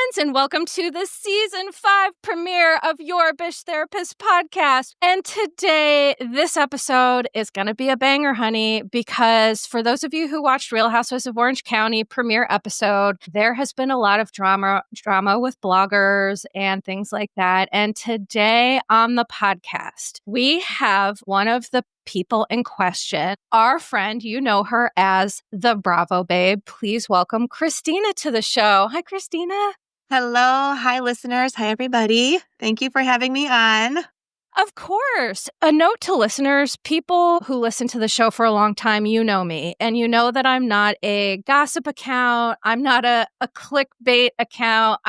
friends, and welcome to the Season 5 premiere of Yourbishtherapist podcast. And today, this episode is going to be a banger, honey, because for those of you who watched Real Housewives of Orange County premiere episode, there has been a lot of drama with bloggers and things like that. And today on the podcast, we have one of the people in question, our friend, you know her as the Bravo Babe. Please welcome Christina to the show. Hi, Christina. Hello. Hi, listeners. Hi, everybody. Thank you for having me on. Of course. A note to listeners, people who listen to the show for a long time, you know me, and you know that I'm not a gossip account. I'm not a clickbait account.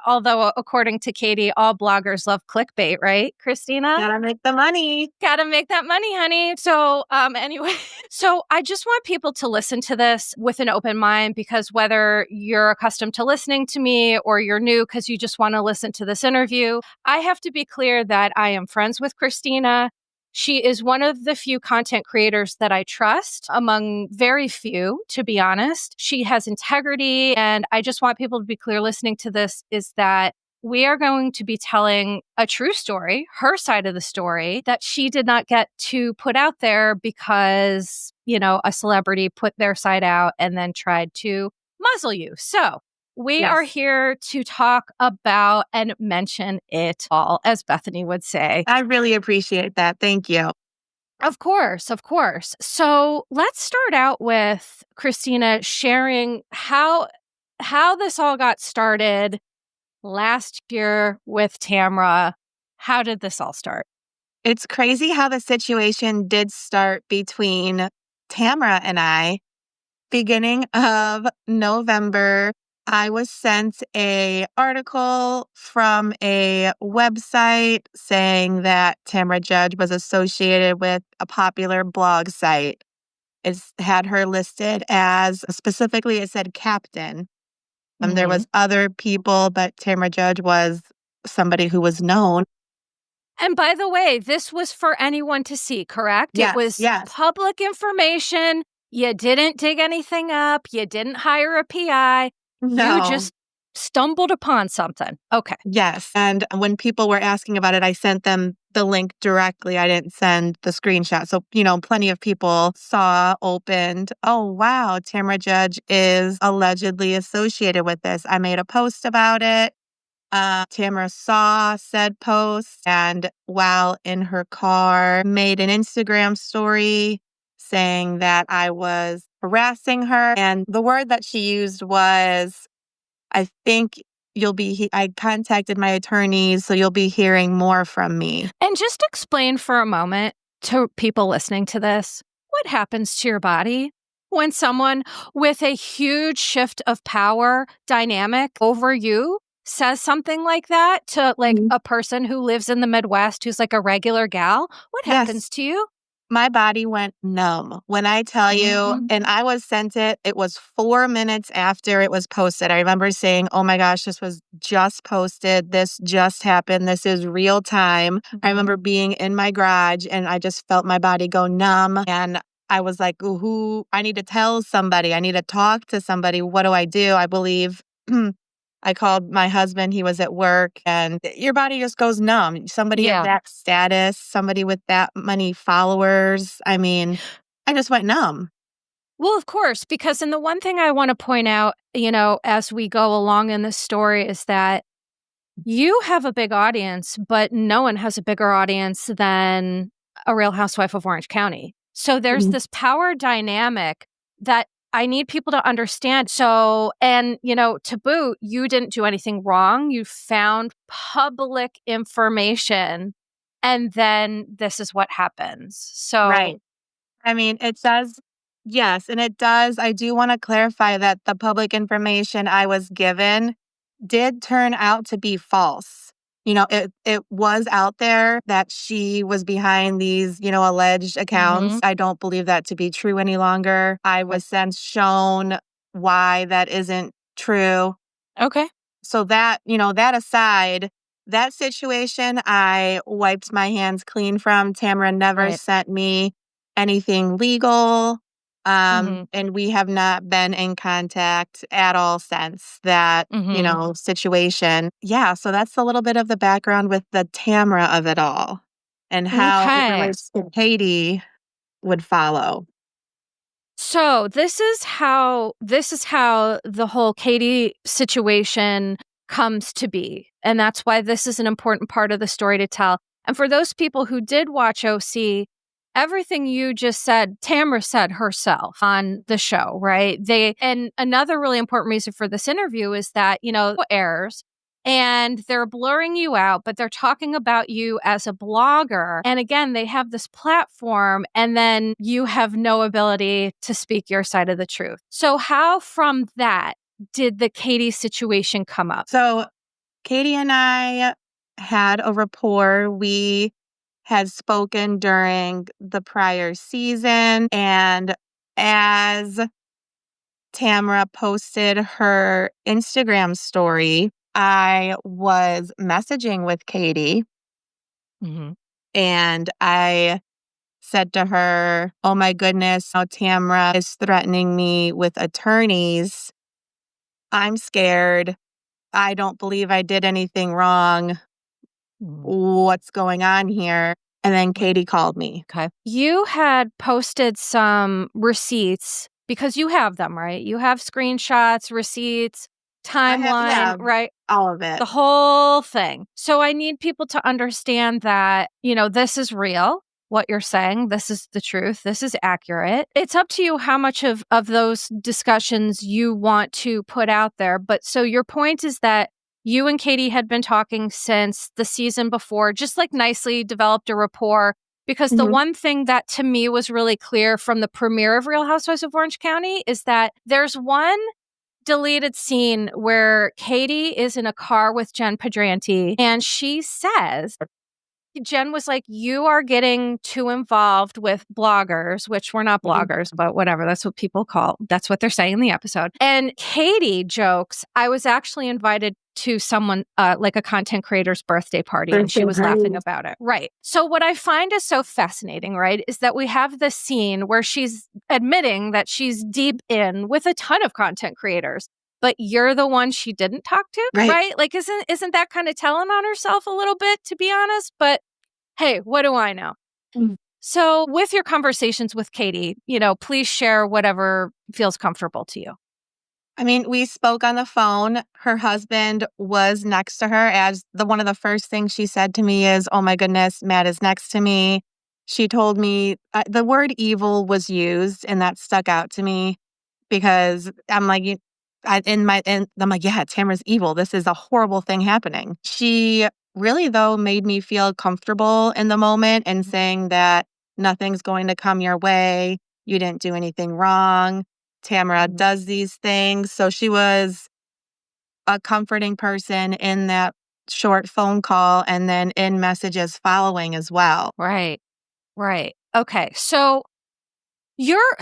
Although according to Katie, all bloggers love clickbait, right, Christina? Gotta make the money. Gotta make that money, honey. So anyway, so I just want people to listen to this with an open mind, because whether you're accustomed to listening to me or you're new because you just want to listen to this interview, I have to be clear that I am friends with Christina. She is one of the few content creators that I trust, among very few, to be honest. She has integrity, and I just want people to be clear listening to this is that we are going to be telling a true story, her side of the story, that she did not get to put out there because, you know, a celebrity put their side out and then tried to muzzle you. So we are here to talk about and mention it all, as Bethany would say. I really appreciate that. Thank you. Of course, of course. So let's start out with Christina sharing how this all got started last year with Tamra. How did this all start? It's crazy how the situation did start between Tamra and I. Beginning of November, I was sent an article from a website saying that Tamra Judge was associated with a popular blog site. It had her listed as, specifically it said captain. There was other people, but Tamra Judge was somebody who was known. And by the way, this was for anyone to see, correct? Yes, it was yes. Public information. You didn't dig anything up. You didn't hire a PI. No. You just stumbled upon something. Okay. Yes. And when people were asking about it, I sent them the link directly. I didn't send the screenshot. So, plenty of people saw, opened, oh, wow, Tamra Judge is allegedly associated with this. I made a post about it. Tamra saw said post, and while in her car, made an Instagram story saying that I was harassing her. And the word that she used was, I think I contacted my attorneys, so you'll be hearing more from me. And just explain for a moment to people listening to this, what happens to your body when someone with a huge shift of power dynamic over you says something like that to a person who lives in the Midwest who's like a regular gal? What happens to you? My body went numb. When I tell you, and I was sent it was 4 minutes after it was posted. I remember saying, oh my gosh, this was just posted. This just happened. This is real time. I remember being in my garage and I just felt my body go numb. And I was like, I need to tell somebody. I need to talk to somebody. What do? I believe I called my husband. He was at work, and your body just goes numb. Somebody of that status, somebody with that many followers. I mean, I just went numb. Well, of course, because the one thing I want to point out, as we go along in this story is that you have a big audience, but no one has a bigger audience than a Real Housewife of Orange County. So there's this power dynamic that I need people to understand. So, and, to boot, you didn't do anything wrong. You found public information, and then this is what happens. So, right. I mean, it does. Yes. And it does. I do want to clarify that the public information I was given did turn out to be false. It was out there that she was behind these, alleged accounts. I don't believe that to be true any longer. I was since shown why that isn't true. Okay. So that, that aside, that situation, I wiped my hands clean from. Tamra never sent me anything legal. Mhm. And we have not been in contact at all since that, Mhm. situation. Yeah, so that's a little bit of the background with the Tamara of it all and how it Okay. relates to Katie would follow. So this is how the whole Katie situation comes to be. And that's why this is an important part of the story to tell. And for those people who did watch OC, everything you just said, Tamara said herself on the show, right? And another really important reason for this interview is that, it airs and they're blurring you out, but they're talking about you as a blogger. And again, they have this platform, and then you have no ability to speak your side of the truth. So, how from that did the Katie situation come up? So Katie and I had a rapport. We had spoken during the prior season, and as Tamara posted her Instagram story, I was messaging with Katie Hmm. and I said to her, "Oh my goodness, how Tamara is threatening me with attorneys. I'm scared. I don't believe I did anything wrong. What's going on here?" And then Katie called me. Okay. You had posted some receipts because you have them, right? You have screenshots, receipts, I have, timeline, yeah, right? all of it. The whole thing. So I need people to understand that, this is real. What you're saying, this is the truth. This is accurate. It's up to you how much of those discussions you want to put out there. But so your point is that you and Katie had been talking since the season before, just like nicely developed a rapport. Because the Mhm. one thing that to me was really clear from the premiere of Real Housewives of Orange County is that there's one deleted scene where Katie is in a car with Jen Padranti, and she says, Jen was like, "You are getting too involved with bloggers," which we're not Mhm. bloggers, but whatever. That's what they're saying in the episode. And Katie jokes, "I was actually invited to someone, like a content creator's birthday party," and she was laughing about it. Right. So what I find is so fascinating, right, is that we have this scene where she's admitting that she's deep in with a ton of content creators, but you're the one she didn't talk to, Right. right? Like, isn't that kind of telling on herself a little bit, to be honest? But hey, what do I know? Mm. So, with your conversations with Katie, please share whatever feels comfortable to you. I mean, we spoke on the phone. Her husband was next to her as one of the first things she said to me is, "Oh my goodness, Matt is next to me." She told me the word evil was used, and that stuck out to me because I'm like, I'm like, yeah, Tamara's evil. This is a horrible thing happening. She really, though, made me feel comfortable in the moment and saying that nothing's going to come your way. You didn't do anything wrong. Tamara does these things. So she was a comforting person in that short phone call and then in messages following as well. Right. Right. Okay. So,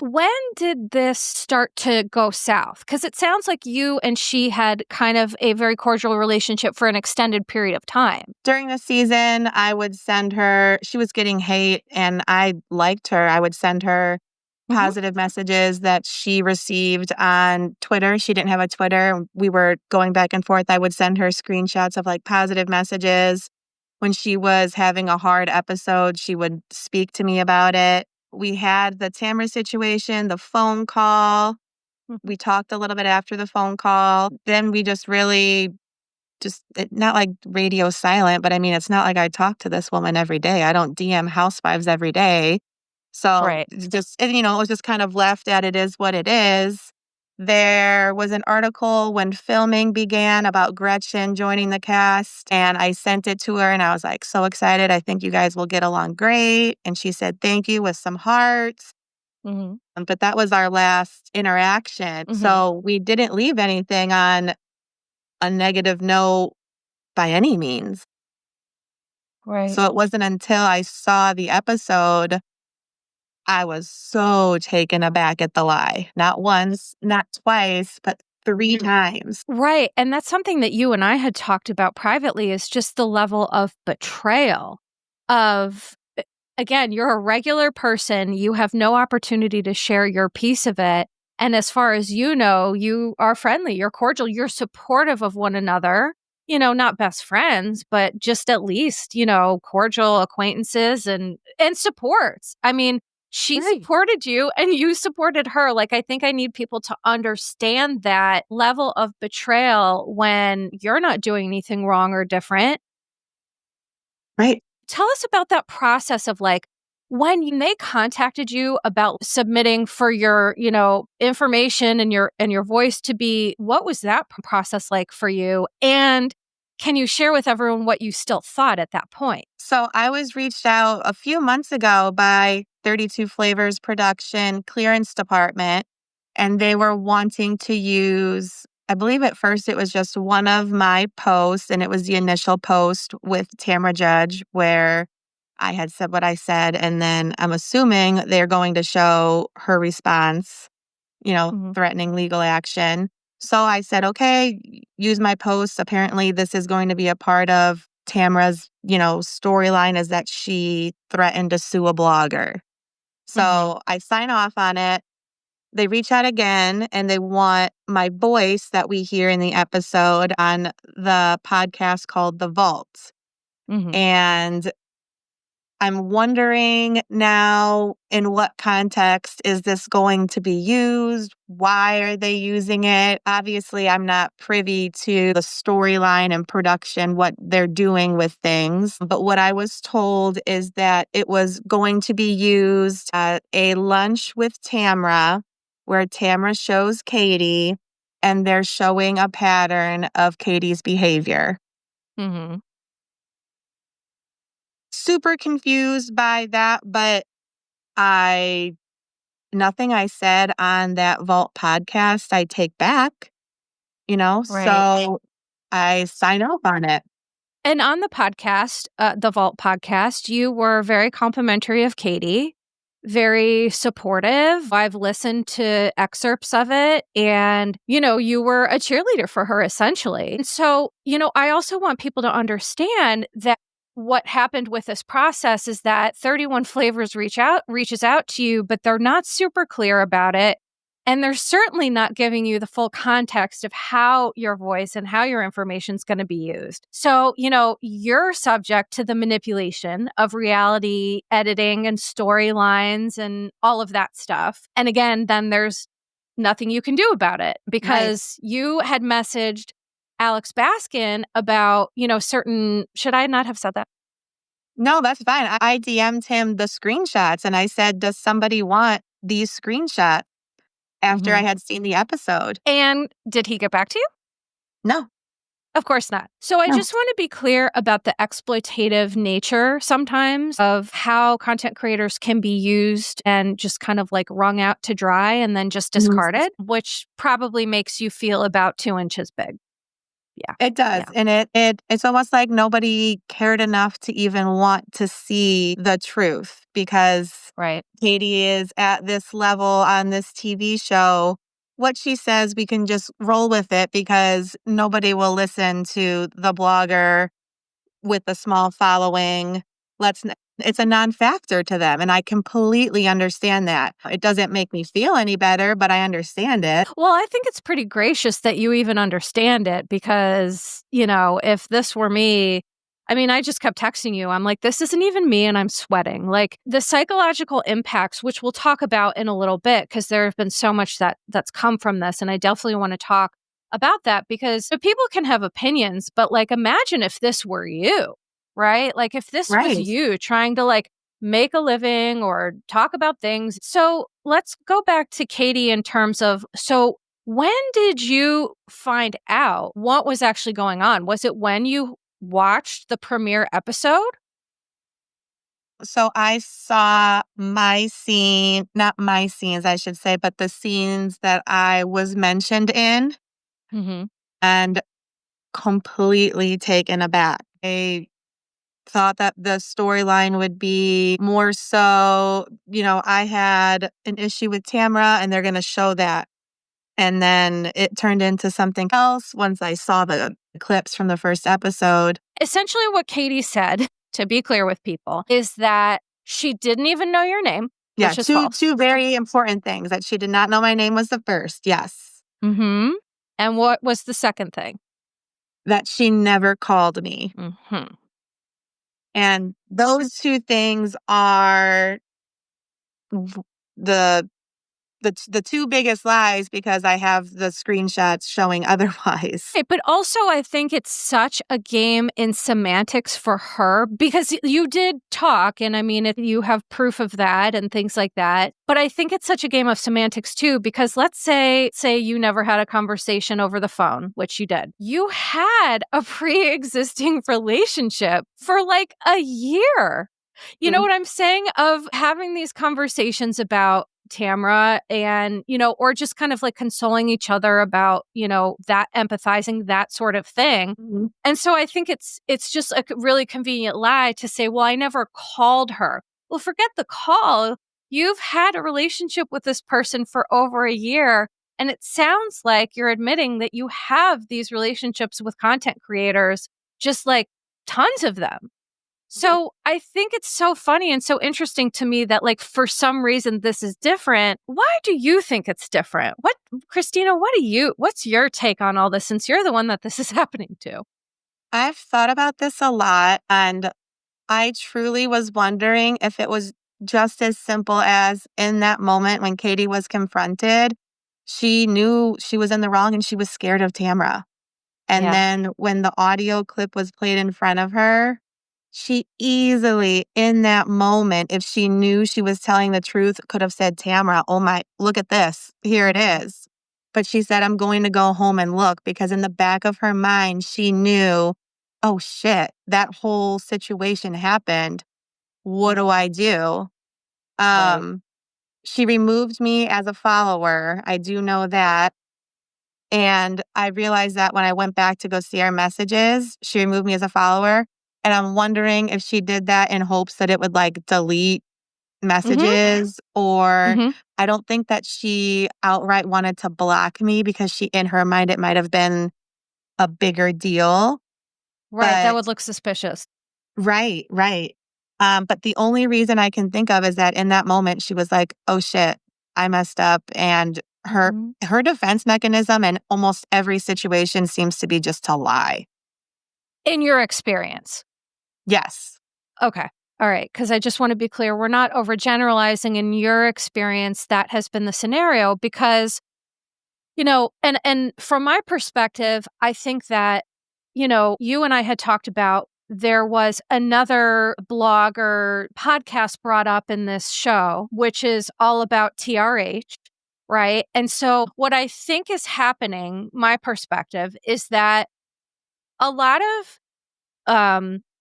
when did this start to go south? Because it sounds like you and she had kind of a very cordial relationship for an extended period of time. During the season, I would send her, she was getting hate and I liked her. I would send her Hmm. positive messages that she received on Twitter. She didn't have a Twitter. We were going back and forth. I would send her screenshots of like positive messages. When she was having a hard episode, she would speak to me about it. We had the Tamara situation, the phone call. Hmm. We talked a little bit after the phone call. Then we just really not like radio silent, but I mean, it's not like I talk to this woman every day. I don't DM housewives every day. So Right. it's just, and, it was just kind of left at it is what it is. There was an article when filming began about Gretchen joining the cast, and I sent it to her and I was like, so excited. I think you guys will get along great. And she said, thank you with some hearts. Hmm. But that was our last interaction. Hmm. So we didn't leave anything on a negative note by any means. Right. So it wasn't until I saw the episode, I was so taken aback at the lie. Not once, not twice, but 3 times. Right. And that's something that you and I had talked about privately is just the level of betrayal of again, you're a regular person. You have no opportunity to share your piece of it. And as far as you know, you are friendly, you're cordial, you're supportive of one another, not best friends, but just at least, cordial acquaintances and supports. I mean, she Right. supported you and you supported her. Like, I think I need people to understand that level of betrayal when you're not doing anything wrong or different. Right. Tell us about that process of like when they contacted you about submitting for your, information and your voice to be, what was that process like for you? And can you share with everyone what you still thought at that point? So I was reached out a few months ago by 32 Flavors Production Clearance Department, and they were wanting to use, I believe at first it was just one of my posts, and it was the initial post with Tamra Judge where I had said what I said. And then I'm assuming they're going to show her response, Mhm. threatening legal action. So I said, okay, use my post. Apparently, this is going to be a part of Tamra's, storyline is that she threatened to sue a blogger. Mhm. So I sign off on it. They reach out again and they want my voice that we hear in the episode on the podcast called The Vault. Mhm. And I'm wondering now, in what context is this going to be used? Why are they using it? Obviously, I'm not privy to the storyline and production, what they're doing with things. But what I was told is that it was going to be used at a lunch with Tamra, where Tamra shows Katie, and they're showing a pattern of Katie's behavior. Mhm. Super confused by that, but I nothing I said on that Vault podcast I take back, Right. so I sign off on it. And on the podcast, the Vault podcast, you were very complimentary of Katie, very supportive. I've listened to excerpts of it and, you were a cheerleader for her essentially. And so, I also want people to understand that what happened with this process is that 31 Flavors reaches out to you, but they're not super clear about it. And they're certainly not giving you the full context of how your voice and how your information is going to be used. So, you're subject to the manipulation of reality editing and storylines and all of that stuff. And again, then there's nothing you can do about it Right. because you had messaged Alex Baskin about, should I not have said that? No, that's fine. I DM'd him the screenshots and I said, "Does somebody want these screenshots?" After I Mhm. had seen the episode. And did he get back to you? No, Of course not. So I no. just want to be clear about the exploitative nature sometimes of how content creators can be used and just kind of like wrung out to dry and then just Mhm. discarded, which probably makes you feel about 2 inches big. Yeah. It does, Yeah. and it's almost like nobody cared enough to even want to see the truth because Right. Katie is at this level on this TV show. What she says, we can just roll with it because nobody will listen to the blogger with a small following. It's a non-factor to them, and I completely understand that. It doesn't make me feel any better, but I understand it. Well, I think it's pretty gracious that you even understand it because, if this were me, I mean, I just kept texting you. I'm like, this isn't even me and I'm sweating. Like the psychological impacts, which we'll talk about in a little bit, because there have been so much that's come from this. And I definitely want to talk about that because so people can have opinions, but like imagine if this were you, right? Like if this was Right. you trying to like make a living or talk about things. So let's go back to Katie in terms of so when did you find out what was actually going on? Was it when you watched the premiere episode? So I saw not my scenes, I should say, but the scenes that I was mentioned in Mm-hmm. and completely taken aback. I thought that the storyline would be more so, I had an issue with Tamra and they're going to show that. And then it turned into something else once I saw the clips from the first episode. Essentially, what Katie said, to be clear with people, is that She didn't even know your name, Yeah, which is false. two very important things, that she did not know my name was the first, yes. Mhm. And what was the second thing? That she never called me. Mhm. And those two things are v the the two biggest lies, because I have the screenshots showing otherwise. Right, but also I think it's such a game in semantics for her because you did talk, and I mean, if you have proof of that and things like that. But I think it's such a game of semantics too, because let's say you never had a conversation over the phone, which you did. You had a pre-existing relationship for like a year. You know Mhm, what I'm saying? Of having these conversations about Tamra and, or just kind of like consoling each other about, that empathizing, that sort of thing. mhm. And so I think it's just a really convenient lie to say, well, I never called her. Well, forget the call. You've had a relationship with this person for over a year. And it sounds like you're admitting that you have these relationships with content creators, just like tons of them. Mhm. So I think it's so funny and so interesting to me that, like, for some reason this is different. Why do you think it's different? Christina, what's your take on all this since you're the one that this is happening to? I've thought about this a lot, and I truly was wondering if it was just as simple as, in that moment when Katie was confronted, she knew she was in the wrong and she was scared of Tamra. And Yeah. then when the audio clip was played in front of her, she easily, in that moment, if she knew she was telling the truth, could have said, Tamra, oh my, look at this. Here it Mhm. is. But she said, I'm going to go home and look, because in the back of her mind, she knew, oh shit, that whole situation happened. What do I do? Right. Um, she removed me as a follower. I do know that. And I realized that when I went back to go see our messages, she removed me as a follower. And I'm wondering if she did that in hopes that it would like delete Mhm. messages, or Mhm. I don't think that she outright wanted to block me, because in her mind, it might have been a bigger deal. Right, that But would look suspicious. right, right. But the only reason I can think of is that in that moment, she was like, oh shit, I messed up. And Mhm. her defense mechanism in almost every situation seems to be just to lie. In your experience. Yes. Okay. All right. Because I just want to be clear, we're not overgeneralizing. In your experience, that has been the scenario because and from my perspective, I think that, you and I had talked about there was another blogger podcast brought up in this show, which is all about TRH, right? And so what I think is happening, my perspective, is that a lot of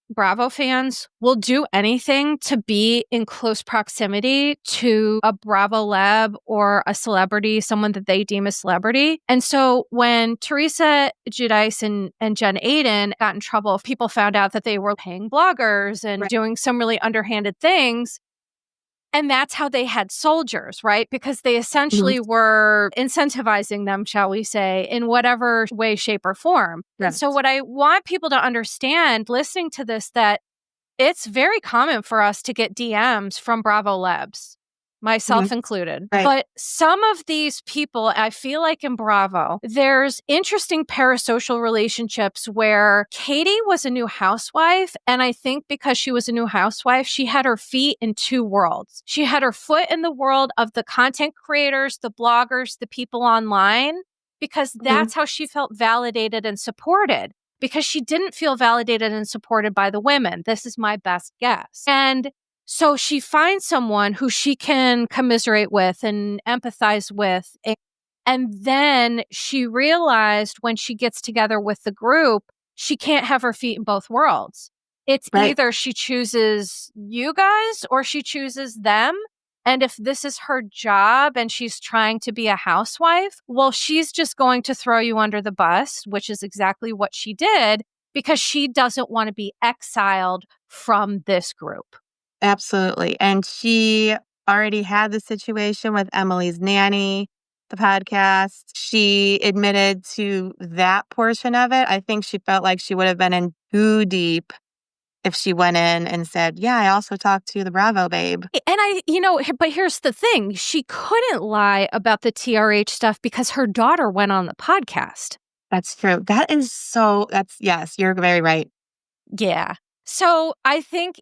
Bravo fans will do anything to be in close proximity to a Bravo lab or a celebrity, someone that they deem a celebrity. And so when Teresa Giudice and Jen Aiden got in trouble, people found out that they were paying bloggers and Right. doing some really underhanded things. And that's how they had soldiers, right? Because they Mhm. essentially were incentivizing them, shall we say, in whatever way, shape, or form. And so, Right. what I want people to understand listening to this, that it's very common for us to get DMs from Bravo Labs, Mhm. myself included. Right. But some of these people, I feel like in Bravo, there's interesting parasocial relationships where Katie was a new housewife. And I think because she was a new housewife, she had her feet in two worlds. She had her foot in the world of the content creators, the bloggers, the people online, because Mhm. that's how she felt validated and supported, because she didn't feel validated and supported by the women. This is my best guess. And so she finds someone who she can commiserate with and empathize with. And then she realized when she gets together with the group, she can't have her feet in both worlds. It's Right. either she chooses you guys or she chooses them. And if this is her job and she's trying to be a housewife, well, she's just going to throw you under the bus, which is exactly what she did because she doesn't want to be exiled from this group. Absolutely. And she already had the situation with Emily's Nanny, the podcast. She admitted to that portion of it. I think she felt like she would have been in too deep if she went in and said, yeah, I also talked to the Bravo babe. And but here's the thing. She couldn't lie about the TRH stuff because her daughter went on the podcast. That's true. Yes, you're very right. Yeah. So I think,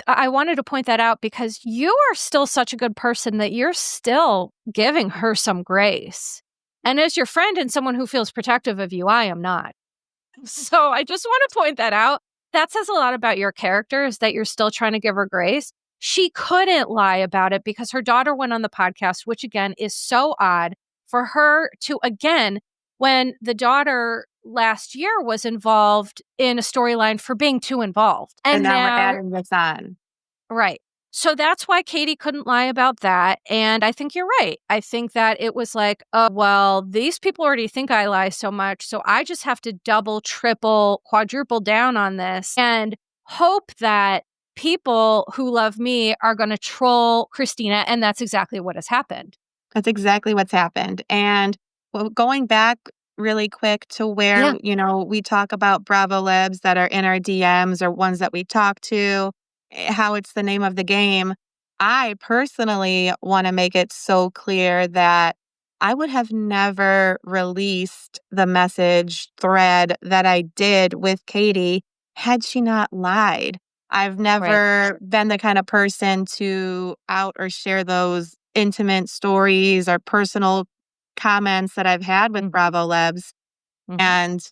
I wanted to point that out because you are still such a good person that you're still giving her some grace. And as your friend and someone who feels protective of you, I am not. So I just want to point that out. That says a lot about your character is that you're still trying to give her grace. She couldn't lie about it because her daughter went on the podcast, which again is so odd for her to, again, when the daughter last year was involved in a storyline for being too involved. And And now we're now, adding this on. right. So that's why Katie couldn't lie about that. And I think you're right. I think that it was like, oh, well, these people already think I lie so much. So I just have to double, triple, quadruple down on this and hope that people who love me are going to troll Christina. And that's exactly what has happened. That's exactly what's happened. And going back really quick to where, Yeah. we talk about Bravo Libs that are in our DMs or ones that we talk to, how it's the name of the game. I personally want to make it so clear that I would have never released the message thread that I did with Katie had she not lied. I've Right. never been the kind of person to out or share those intimate stories or personal comments that I've had with Mhm. Bravo Lebs. Mhm. And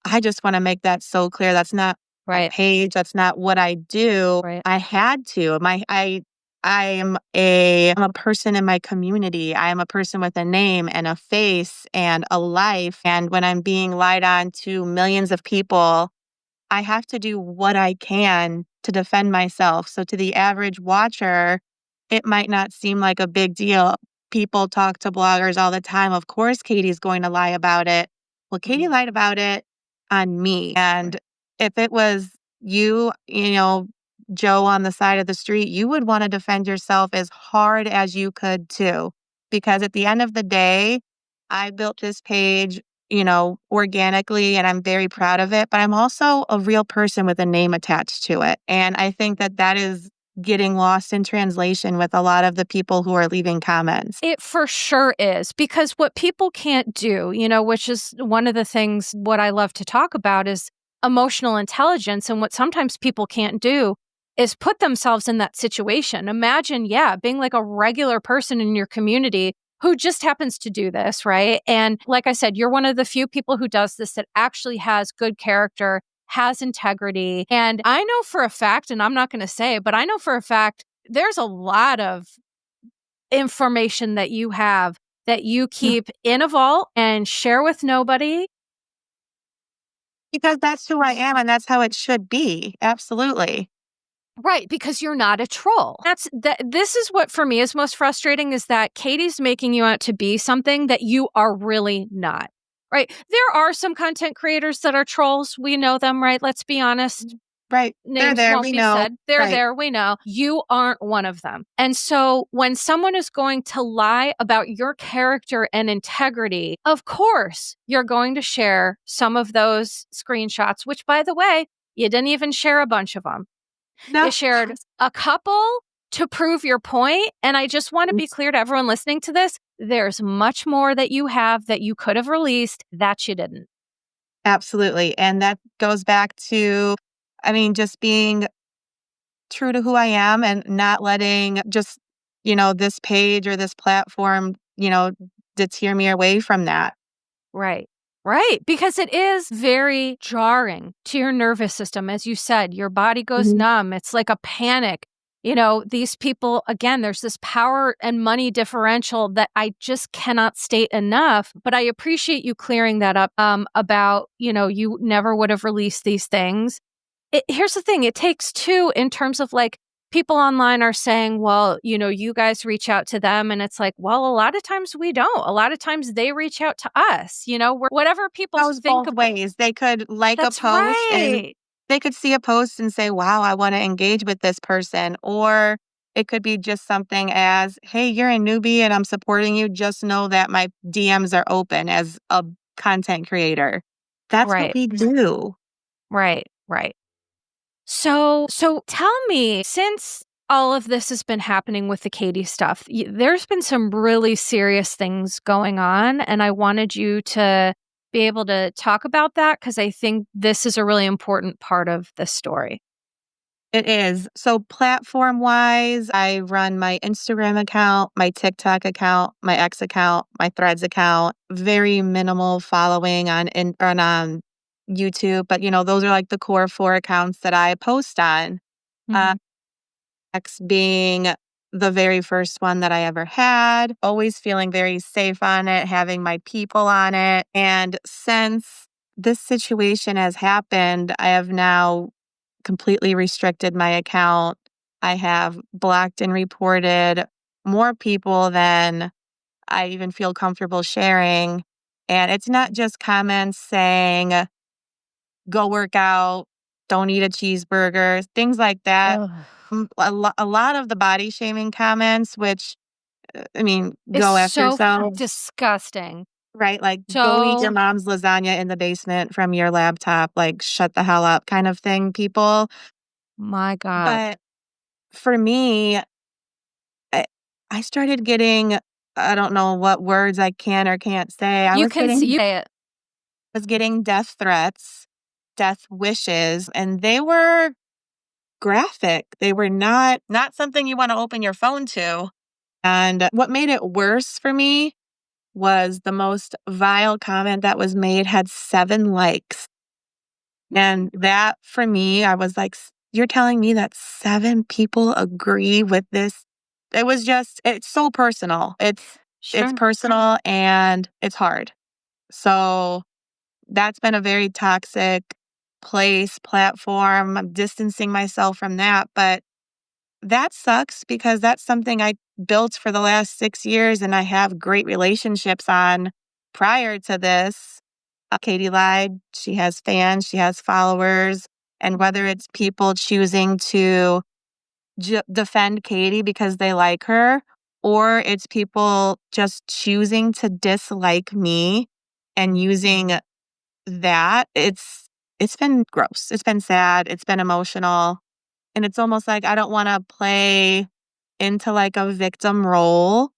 I just want to make that so clear. That's not my Right. page. That's not what I do. Right. I had to. I'm a person in my community. I am a person with a name and a face and a life. And when I'm being lied on to millions of people, I have to do what I can to defend myself. So to the average watcher, it might not seem like a big deal. People talk to bloggers all the time. Of course, Katie's going to lie about it. Well, Katie Mhm. lied about it on me. And if it was you, Joe on the side of the street, you would want to defend yourself as hard as you could too. Because at the end of the day, I built this page organically, and I'm very proud of it, but I'm also a real person with a name attached to it. And I think that that is getting lost in translation with a lot of the people who are leaving comments. It for sure is because what people can't do, which is one of the things what I love to talk about is emotional intelligence. And what sometimes people can't do is put themselves in that situation. Imagine, being like a regular person in your community who just happens to do this, right? And like I said, you're one of the few people who does this that actually has good character, has integrity. And I know for a fact, and I'm not going to say, but I know for a fact, there's a lot of information that you have that you keep in a vault and share with nobody. Because that's who I am and that's how it should be. Absolutely. Right, because you're not a troll. This is what for me is most frustrating is that Katie's making you out to be something that you are really not. Right? There are some content creators that are trolls. We know them, right? Let's be honest. Right. They're Names there. won't We be know. said. They're Right. there. We know. You aren't one of them. And so when someone is going to lie about your character and integrity, of course, you're going to share some of those screenshots, which, by the way, you didn't even share a bunch of them. No. You shared a couple to prove your point. And I just want to be clear to everyone listening to this. There's much more that you have that you could have released that you didn't. Absolutely. And that goes back to, just being true to who I am and not letting just, this page or this platform, deter me away from that. Right. Right. Because it is very jarring to your nervous system. As you said, your body goes Mhm. numb. It's like a panic. These people, again, there's this power and money differential that I just cannot state enough. But I appreciate you clearing that up about, you never would have released these things. Here's the thing, it takes two in terms of like people online are saying, well, you guys reach out to them. And it's like, well, a lot of times we don't. A lot of times they reach out to us, whatever people Goes think both about. ways. They could like a That's post and right. they could see a post and say, wow, I want to engage with this person. Or it could be just something as, hey, you're a newbie and I'm supporting you. Just know that my DMs are open as a content creator. That's what Right. we do. Right. Right. So tell me, since all of this has been happening with the Katie stuff, there's been some really serious things going on, and I wanted you to be able to talk about that because I think this is a really important part of the story. It is. So platform-wise, I run my Instagram account, my TikTok account, my X account, my Threads account, very minimal following on YouTube, but, those are, like, the core 4 accounts that I post on. Uh, Mhm. X being the very first one that I ever had, always feeling very safe on it, having my people on it, and since this situation has happened, I have now completely restricted my account. I have blocked and reported more people than I even feel comfortable sharing. And it's not just comments saying, go work out, don't eat a cheeseburger, things like that. Ugh. A lot of the body shaming comments, which, I mean, It's go after so yourself, disgusting. right? Like, go eat your So, mom's lasagna in the basement from your laptop, like, shut the hell up kind of thing, people. my God. But for me, I I started getting, I don't know what words I can or can't say. I You was can getting say it. death threats, death wishes, and they were graphic. They were not something you wanna open your phone to. And what made it worse for me was the most vile comment that was made had 7 likes. And that for me, I was like, You're telling me that 7 people agree with this?" It's so personal. It's Sure. personal and it's hard. So that's been a very toxic platform. I'm distancing myself from that, but that sucks because that's something I built for the last 6 years and I have great relationships on prior to this. Katie lied. She has fans, she has followers. And whether it's people choosing to defend Katie because they like her, or it's people just choosing to dislike me and using that, it's been gross. It's been sad. It's been emotional. And it's almost like I don't want to play into like a victim role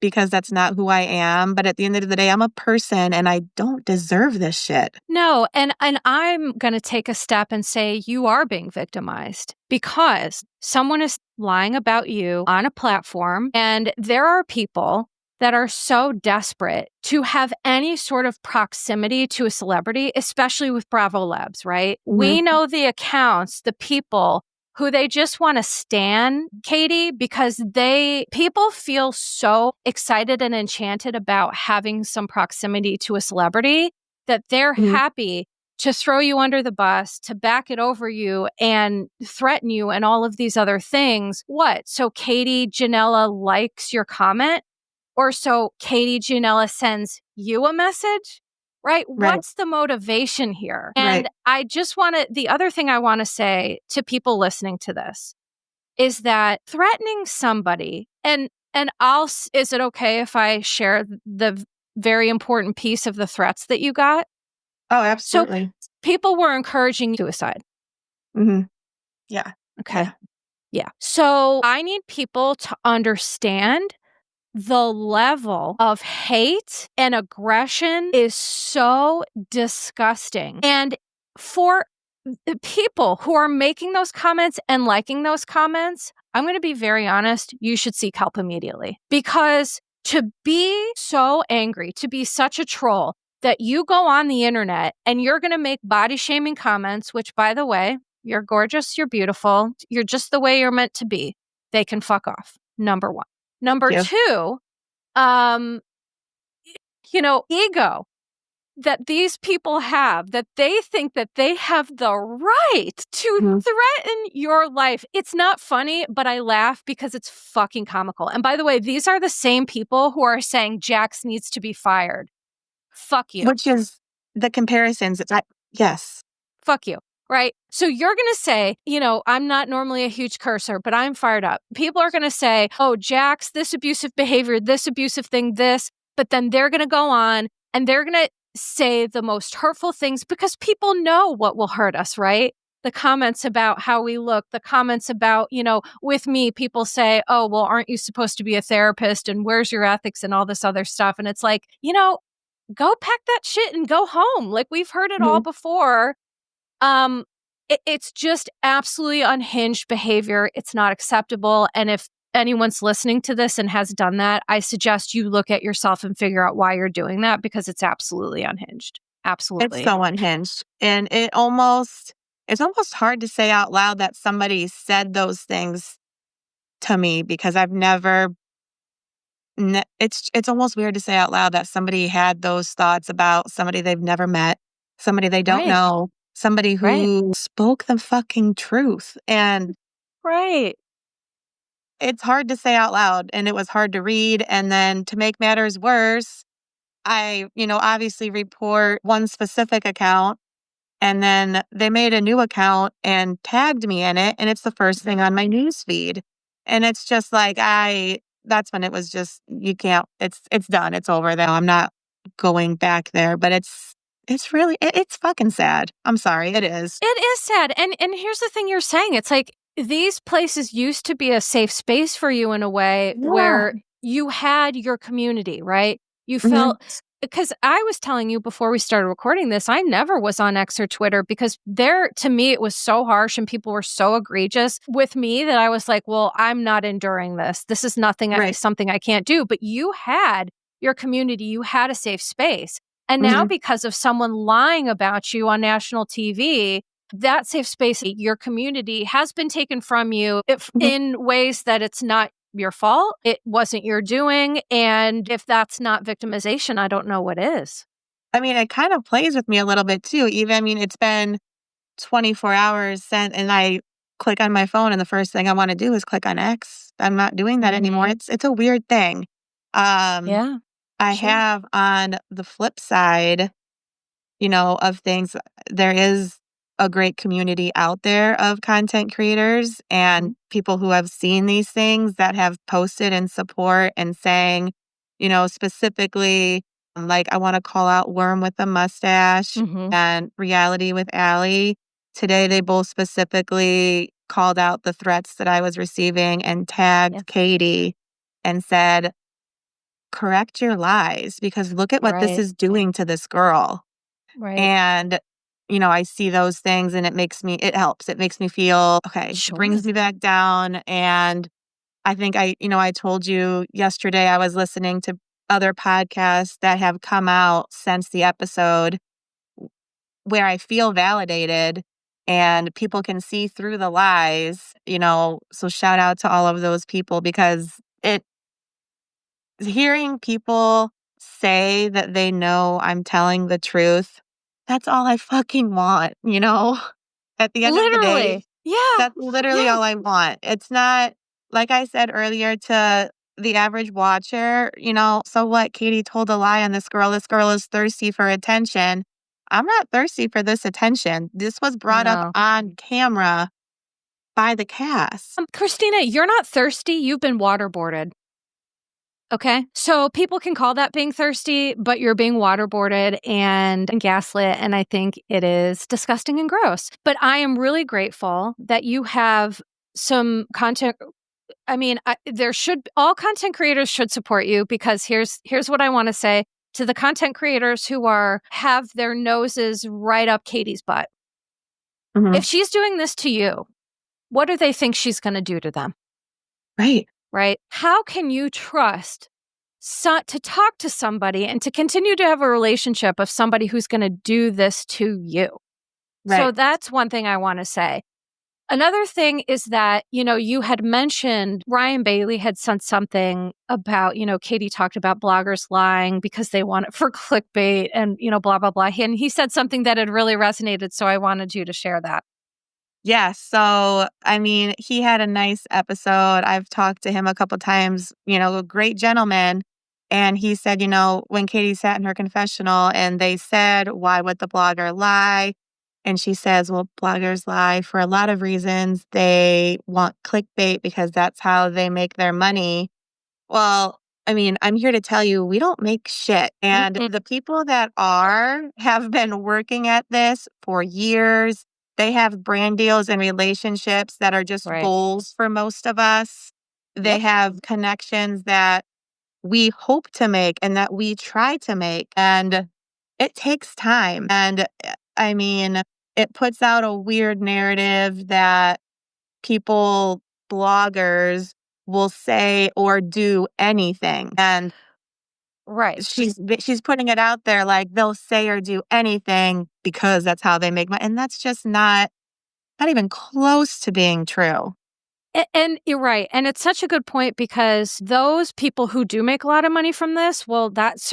because that's not who I am. But at the end of the day, I'm a person and I don't deserve this shit. No, and I'm going to take a step and say you are being victimized because someone is lying about you on a platform, and there are people that are so desperate to have any sort of proximity to a celebrity, especially with Bravo Labs, right? Mhm. We know the accounts, the people who they just want to stan Katie because people feel so excited and enchanted about having some proximity to a celebrity that they're Mhm. happy to throw you under the bus, to back it over you and threaten you and all of these other things. What? So Katie Janella likes your comment? Or so Katie Janella sends you a message? Right? Right. What's the motivation here? Right. And the other thing I want to say to people listening to this is that threatening somebody, is it okay if I share the very important piece of the threats that you got? Oh, So absolutely. people were encouraging suicide. Mhm. Yeah. Okay. Yeah. Yeah. So I need people to understand the level of hate and aggression is so disgusting. And for the people who are making those comments and liking those comments, I'm going to be very honest, you should seek help immediately. Because to be so angry, to be such a troll, that you go on the internet and you're going to make body shaming comments, which, by the way, you're gorgeous, you're beautiful, you're just the way you're meant to be. They can fuck off. Number one. Number Thank you. two, um, ego that these people have, that they think that they have the right to Mhm. threaten your life. It's not funny, but I laugh because it's fucking comical. And by the way, these are the same people who are saying Jax needs to be fired. Fuck you. Which is the comparisons. Yes. Fuck you. Right? So you're going to say, I'm not normally a huge cursor, but I'm fired up. People are going to say, oh, Jax, this abusive behavior, this abusive thing, this. But then they're going to go on and they're going to say the most hurtful things because people know what will hurt us, right? the comments about how we look, the comments about, with me, people say, oh, well, aren't you supposed to be a therapist? And where's your ethics and all this other stuff? And it's like, go pack that shit and go home. Like, we've heard it all Mhm. before. It's just absolutely unhinged behavior. It's not acceptable. And if anyone's listening to this and has done that, I suggest you look at yourself and figure out why you're doing that, because it's absolutely unhinged. It's Absolutely. so unhinged. And it's almost hard to say out loud that somebody said those things to me because I've never it's almost weird to say out loud that somebody had those thoughts about somebody they've never met, somebody they don't Right. know, somebody Right. who spoke the fucking truth. And Right. it's hard to say out loud, and it was hard to read. And then to make matters worse, I, obviously report one specific account. And then they made a new account and tagged me in it, and it's the first thing on my news feed. And it's just like that's when it was just you can't it's done. It's over though. I'm not going back there, but it's really it's fucking sad. I'm sorry, it is. It is sad. And here's the thing you're saying. It's like these places used to be a safe space for you in a way Yeah. where you had your community, right? You Mhm. felt, because I was telling you before we started recording this, I never was on X or Twitter because there, to me, it was so harsh and people were so egregious with me that I was like, well, I'm not enduring this. This is Right. something I can't do. But you had your community, you had a safe space. And now, Mhm. because of someone lying about you on national TV, that safe space, your community, has been taken from you Mhm. in ways that it's not your fault. It wasn't your doing. And if that's not victimization, I don't know what is. I mean, it kind of plays with me a little bit too. Even I mean, it's been 24 hours since, and I click on my phone and the first thing I wanna do is click on X. I'm not doing that anymore. Hmm. It's a weird thing. Um, Yeah, I sure. have on the flip side, of things, there is a great community out there of content creators Mhm. and people who have seen these things that have posted in support and saying, specifically, like, I want to call out Worm with a Mustache Mhm. and Reality with Allie. Today, they both specifically called out the threats that I was receiving and Yeah. tagged Katie and said, correct your lies because look at what this Right. is doing to this girl. Right. And, I see those things and it helps. It makes me feel okay, Sure. brings me back down. And I think I told you yesterday I was listening to other podcasts that have come out since the episode where I feel validated and people can see through the lies. So shout out to all of those people because hearing people say that they know I'm telling the truth, that's all I fucking want? At the end of the day, Literally. Yeah. that's literally Yeah. all I want. It's not like I said earlier to the average watcher, so what? Katie told a lie on this girl. This girl is thirsty for attention. I'm not thirsty for this attention. This was brought up No. on camera by the cast. Christina, you're not thirsty. You've been waterboarded. Okay. So people can call that being thirsty, but you're being waterboarded and gaslit. And I think it is disgusting and gross. But I am really grateful that you have some content. I mean, all content creators should support you, because here's what I want to say to the content creators who have their noses right up Katie's butt. If Mhm. she's doing this to you, what do they think she's going to do to them? Right. Right? How can you trust to talk to somebody and to continue to have a relationship of somebody who's going to do this to you? So Right. that's one thing I want to say. Another thing is that, you had mentioned Ryan Bailey had sent something about, Katie talked about bloggers lying because they want it for clickbait and, blah, blah, blah. And he said something that had really resonated. So I wanted you to share that. Yeah, so, I mean, he had a nice episode. I've talked to him a couple times, a great gentleman, and he said, when Katie sat in her confessional and they said, "Why would the blogger lie?" And she says, "Well, bloggers lie for a lot of reasons. They want clickbait because that's how they make their money." Well, I mean, I'm here to tell you, we don't make shit, and Mm-mm. the people that have been working at this for years. They have brand deals and relationships that are just Right. goals for most of us. They Yep. have connections that we hope to make and that we try to make. And it takes time. And I mean, it puts out a weird narrative that people, bloggers, will say or do anything. And Right. she's putting it out there like they'll say or do anything because that's how they make money. And that's just not even close to being true. And you're right. And it's such a good point because those people who do make a lot of money from this, well, that's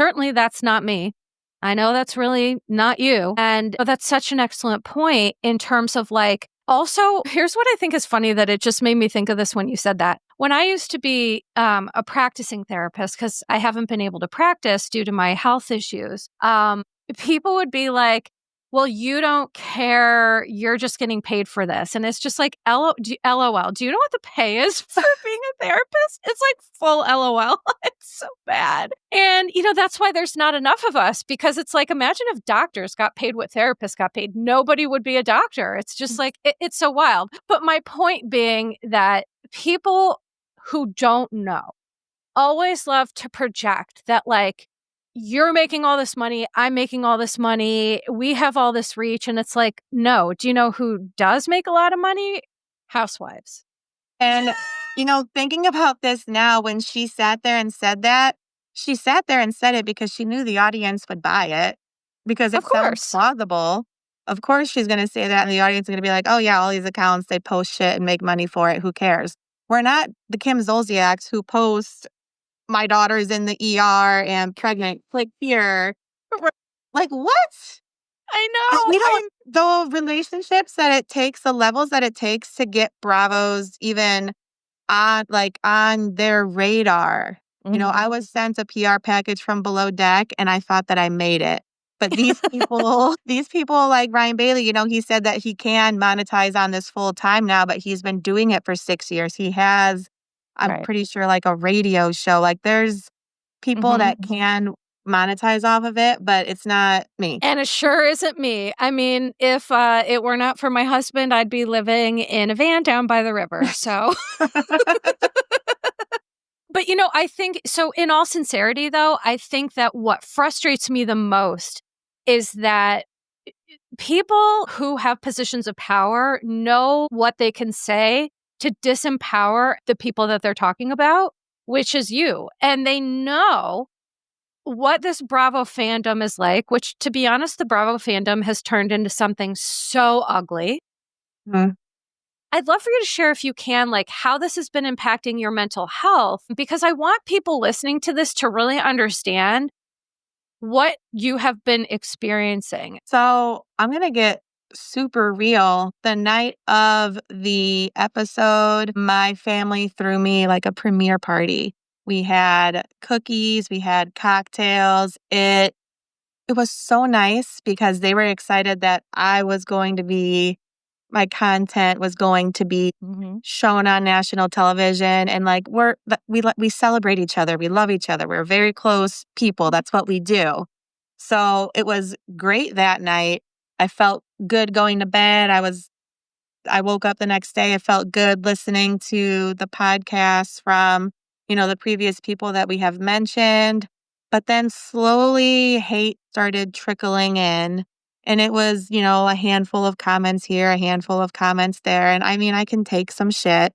not me. I know that's really not you. And that's such an excellent point in terms of like, also, here's what I think is funny that it just made me think of this when you said that. When I used to be a practicing therapist, because I haven't been able to practice due to my health issues, people would be like, well, you don't care. You're just getting paid for this. And it's just like, LOL. Do you know what the pay is for being a therapist? It's like full LOL. It's so bad. And, that's why there's not enough of us because it's like, imagine if doctors got paid what therapists got paid. Nobody would be a doctor. It's just like, it's so wild. But my point being that people who don't know always love to project that like, you're making all this money, I'm making all this money, we have all this reach. And it's like, no, do you know who does make a lot of money? Housewives. And, thinking about this now, when she sat there and said that, she sat there and said it because she knew the audience would buy it because Of it sounds course. plausible. Of course, she's going to say that, and the audience is going to be like, oh, yeah, all these accounts, they post shit and make money for it. Who cares? We're not the Kim Zolciaks who post, my daughter's in the ER and pregnant. Like, here. Like, what? I We know. don't, the relationships that it takes, the levels that it takes to get Bravos even on their radar. I was sent a PR package from Below Deck and I thought that I made it. But these people like Ryan Bailey, he said that he can monetize on this full time now, but he's been doing it for 6 years. He has, I'm Right. pretty sure, like a radio show. Like there's people that can monetize off of it, but it's not me. And it sure isn't me. I mean, if it were not for my husband, I'd be living in a van down by the river. So, but I think so. In all sincerity, though, I think that what frustrates me the most is that people who have positions of power know what they can say to disempower the people that they're talking about, which is you. And they know what this Bravo fandom is like, which, to be honest, the Bravo fandom has turned into something so ugly. Mhm. I'd love for you to share, if you can, like how this has been impacting your mental health, because I want people listening to this to really understand what you have been experiencing. So I'm going to get super real. The night of the episode, my family threw me like a premiere party. We had cookies, we had cocktails. It was so nice because they were excited that my content was going to be shown on national television. And like we celebrate each other. We love each other. We're very close people. That's what we do. So it was great that night. I felt good going to bed. I woke up the next day. I felt good listening to the podcasts from, the previous people that we have mentioned. But then slowly hate started trickling in. And it was, a handful of comments here, a handful of comments there. And I mean, I can take some shit.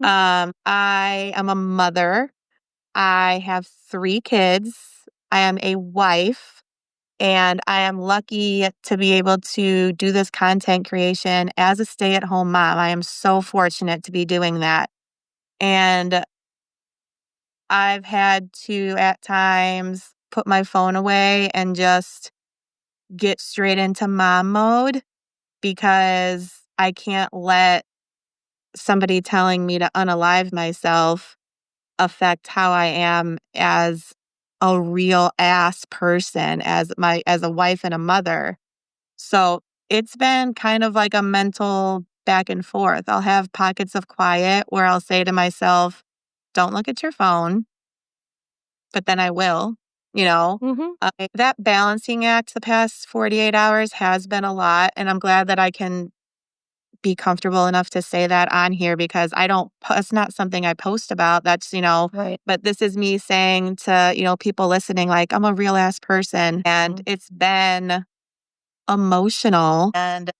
I am a mother. I have 3 kids. I am a wife. And I am lucky to be able to do this content creation as a stay-at-home mom. I am so fortunate to be doing that. And I've had to, at times, put my phone away and just get straight into mom mode because I can't let somebody telling me to unalive myself affect how I am as a real ass person, as a wife and a mother. So it's been kind of like a mental back and forth. I'll have pockets of quiet where I'll say to myself, don't look at your phone, but then I will, you know. That balancing act the past 48 hours has been a lot. And I'm glad that I can be comfortable enough to say that on here because it's not something I post about. That's, Right. but this is me saying to, people listening, like, I'm a real ass person and it's been emotional. But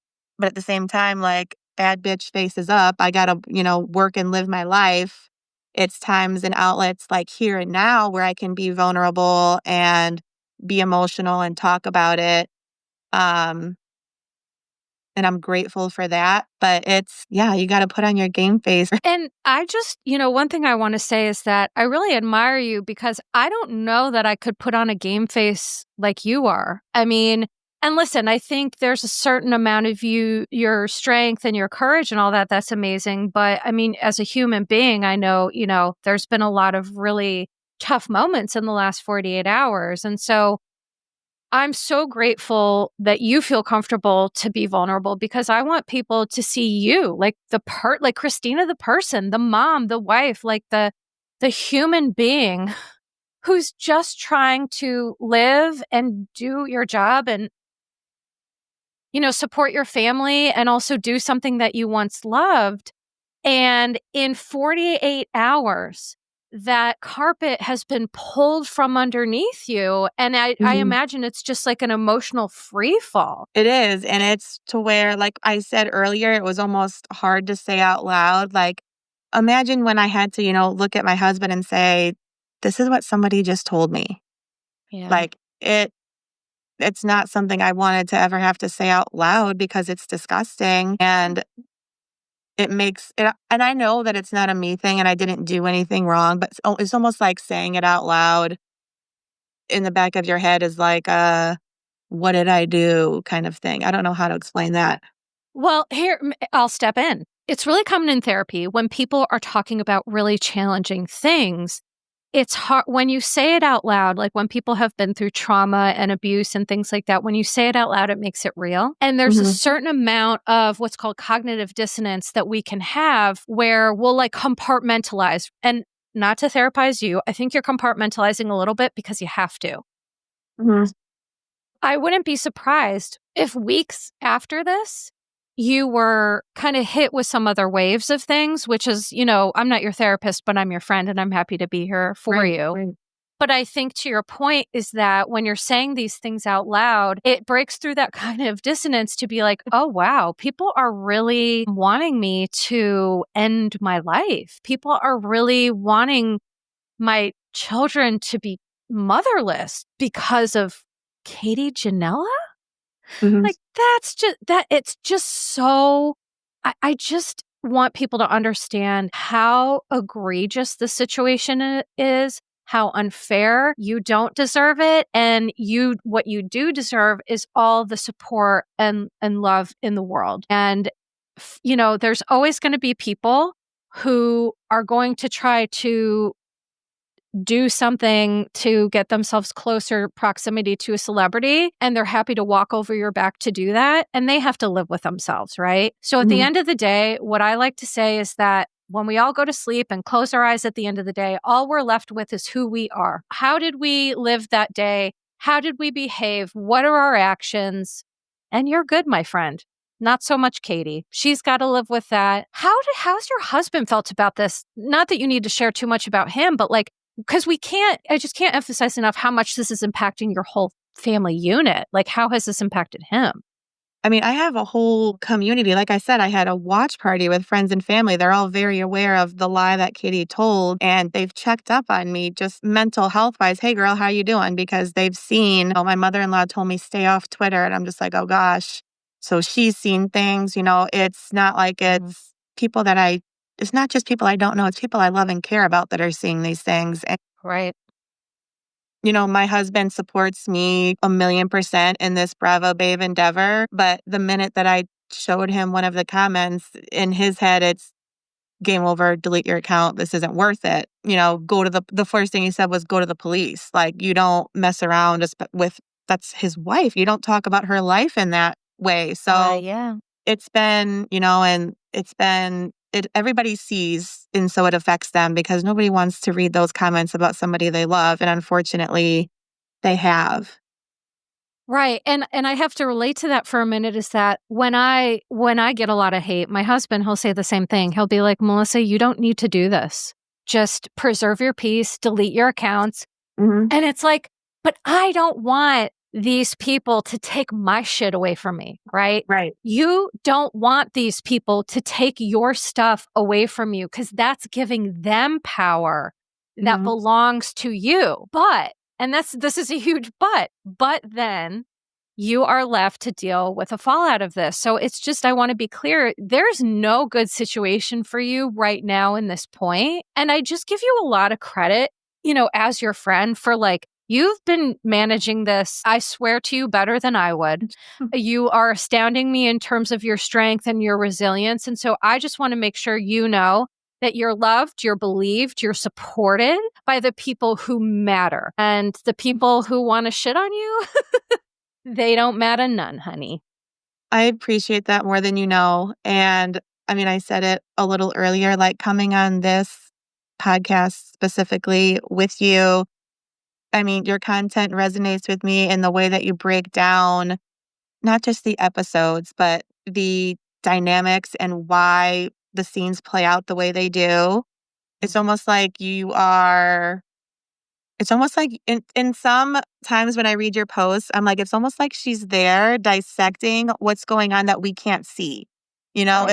at the same time, like, bad bitch faces up. I gotta, work and live my life. It's times and outlets like here and now where I can be vulnerable and be emotional and talk about it. Um, and I'm grateful for that. But yeah, you got to put on your game face. And I just, one thing I want to say is that I really admire you because I don't know that I could put on a game face like you are. I mean, and listen, I think there's a certain amount of your strength and your courage and all that. That's amazing. But I mean, as a human being, I know, there's been a lot of really tough moments in the last 48 hours. And so I'm so grateful that you feel comfortable to be vulnerable because I want people to see you like like Christina, the person, the mom, the wife, like the human being who's just trying to live and do your job and, support your family and also do something that you once loved. And in 48 hours, that carpet has been pulled from underneath you. And I Mhm. imagine it's just like an emotional free fall. It is. And it's to where, like I said earlier, it was almost hard to say out loud. Like, imagine when I had to, look at my husband and say, this is what somebody just told me. Yeah. Like, it's not something I wanted to ever have to say out loud because it's disgusting and it makes it. And I know that it's not a me thing and I didn't do anything wrong, but it's almost like saying it out loud in the back of your head is like, what did I do kind of thing. I don't know how to explain that. Well, here, I'll step in. It's really common in therapy when people are talking about really challenging things. It's hard when you say it out loud, like when people have been through trauma and abuse and things like that. When you say it out loud, it makes it real. And there's a Mhm. certain amount of what's called cognitive dissonance that we can have where we'll like compartmentalize. And not to therapize you, I think you're compartmentalizing a little bit because you have to. Mhm. I wouldn't be surprised if weeks after this, you were kind of hit with some other waves of things, which is, I'm not your therapist, but I'm your friend and I'm happy to be here for Right, you. right. But I think to your point is that when you're saying these things out loud, it breaks through that kind of dissonance to be like, oh, wow, people are really wanting me to end my life. People are really wanting my children to be motherless because of Katie Janella? Mhm. Like, that's just that it's just so I just want people to understand how egregious the situation is, how unfair. You don't deserve it, and what you do deserve is all the support and love in the world. And there's always going to be people who are going to try to do something to get themselves closer proximity to a celebrity and they're happy to walk over your back to do that and they have to live with themselves, right? So at the Mhm. end of the day, what I like to say is that when we all go to sleep and close our eyes at the end of the day, all we're left with is who we are. How did we live that day? How did we behave? What are our actions? And you're good, my friend. Not so much Katie. She's got to live with that. How's your husband felt about this? Not that you need to share too much about him, but like because I just can't emphasize enough how much this is impacting your whole family unit. Like, how has this impacted him? I mean, I have a whole community. Like I said, I had a watch party with friends and family. They're all very aware of the lie that Katie told, and they've checked up on me just mental health wise. Hey, girl, how you doing? Because they've seen, my mother-in-law told me stay off Twitter, and I'm just like, oh gosh. So she's seen things. It's not like Mhm. it's not just people I don't know. It's people I love and care about that are seeing these things. Right. My husband supports me 1,000,000% in this Bravo Babe endeavor. But the minute that I showed him one of the comments in his head, it's game over, delete your account. This isn't worth it. Go to the first thing he said was go to the police. Like, you don't mess around with, that's his wife. You don't talk about her life in that way. So Yeah. it's been, and it's been everybody sees, and so it affects them because nobody wants to read those comments about somebody they love, and unfortunately, they have. Right. And I have to relate to that for a minute is that when I get a lot of hate, my husband, he'll say the same thing. He'll be like, "Melissa, you don't need to do this. Just preserve your peace, delete your accounts." Mhm. And it's like, but I don't want these people to take my shit away from me, right? Right. You don't want these people to take your stuff away from you because that's giving them power that Mhm. belongs to you. And this is a huge but then you are left to deal with the fallout of this. So it's just, I want to be clear, there's no good situation for you right now in this point. And I just give you a lot of credit, as your friend for like, you've been managing this, I swear to you, better than I would. You are astounding me in terms of your strength and your resilience. And so I just want to make sure you know that you're loved, you're believed, you're supported by the people who matter. And the people who want to shit on you, they don't matter none, honey. I appreciate that more than you know. And I mean, I said it a little earlier, like coming on this podcast specifically with you. I mean, your content resonates with me in the way that you break down not just the episodes, but the dynamics and why the scenes play out the way they do. It's Mhm. almost like you are It's almost like in some times when I read your posts, I'm like, it's almost like she's there dissecting what's going on that we can't see. Right.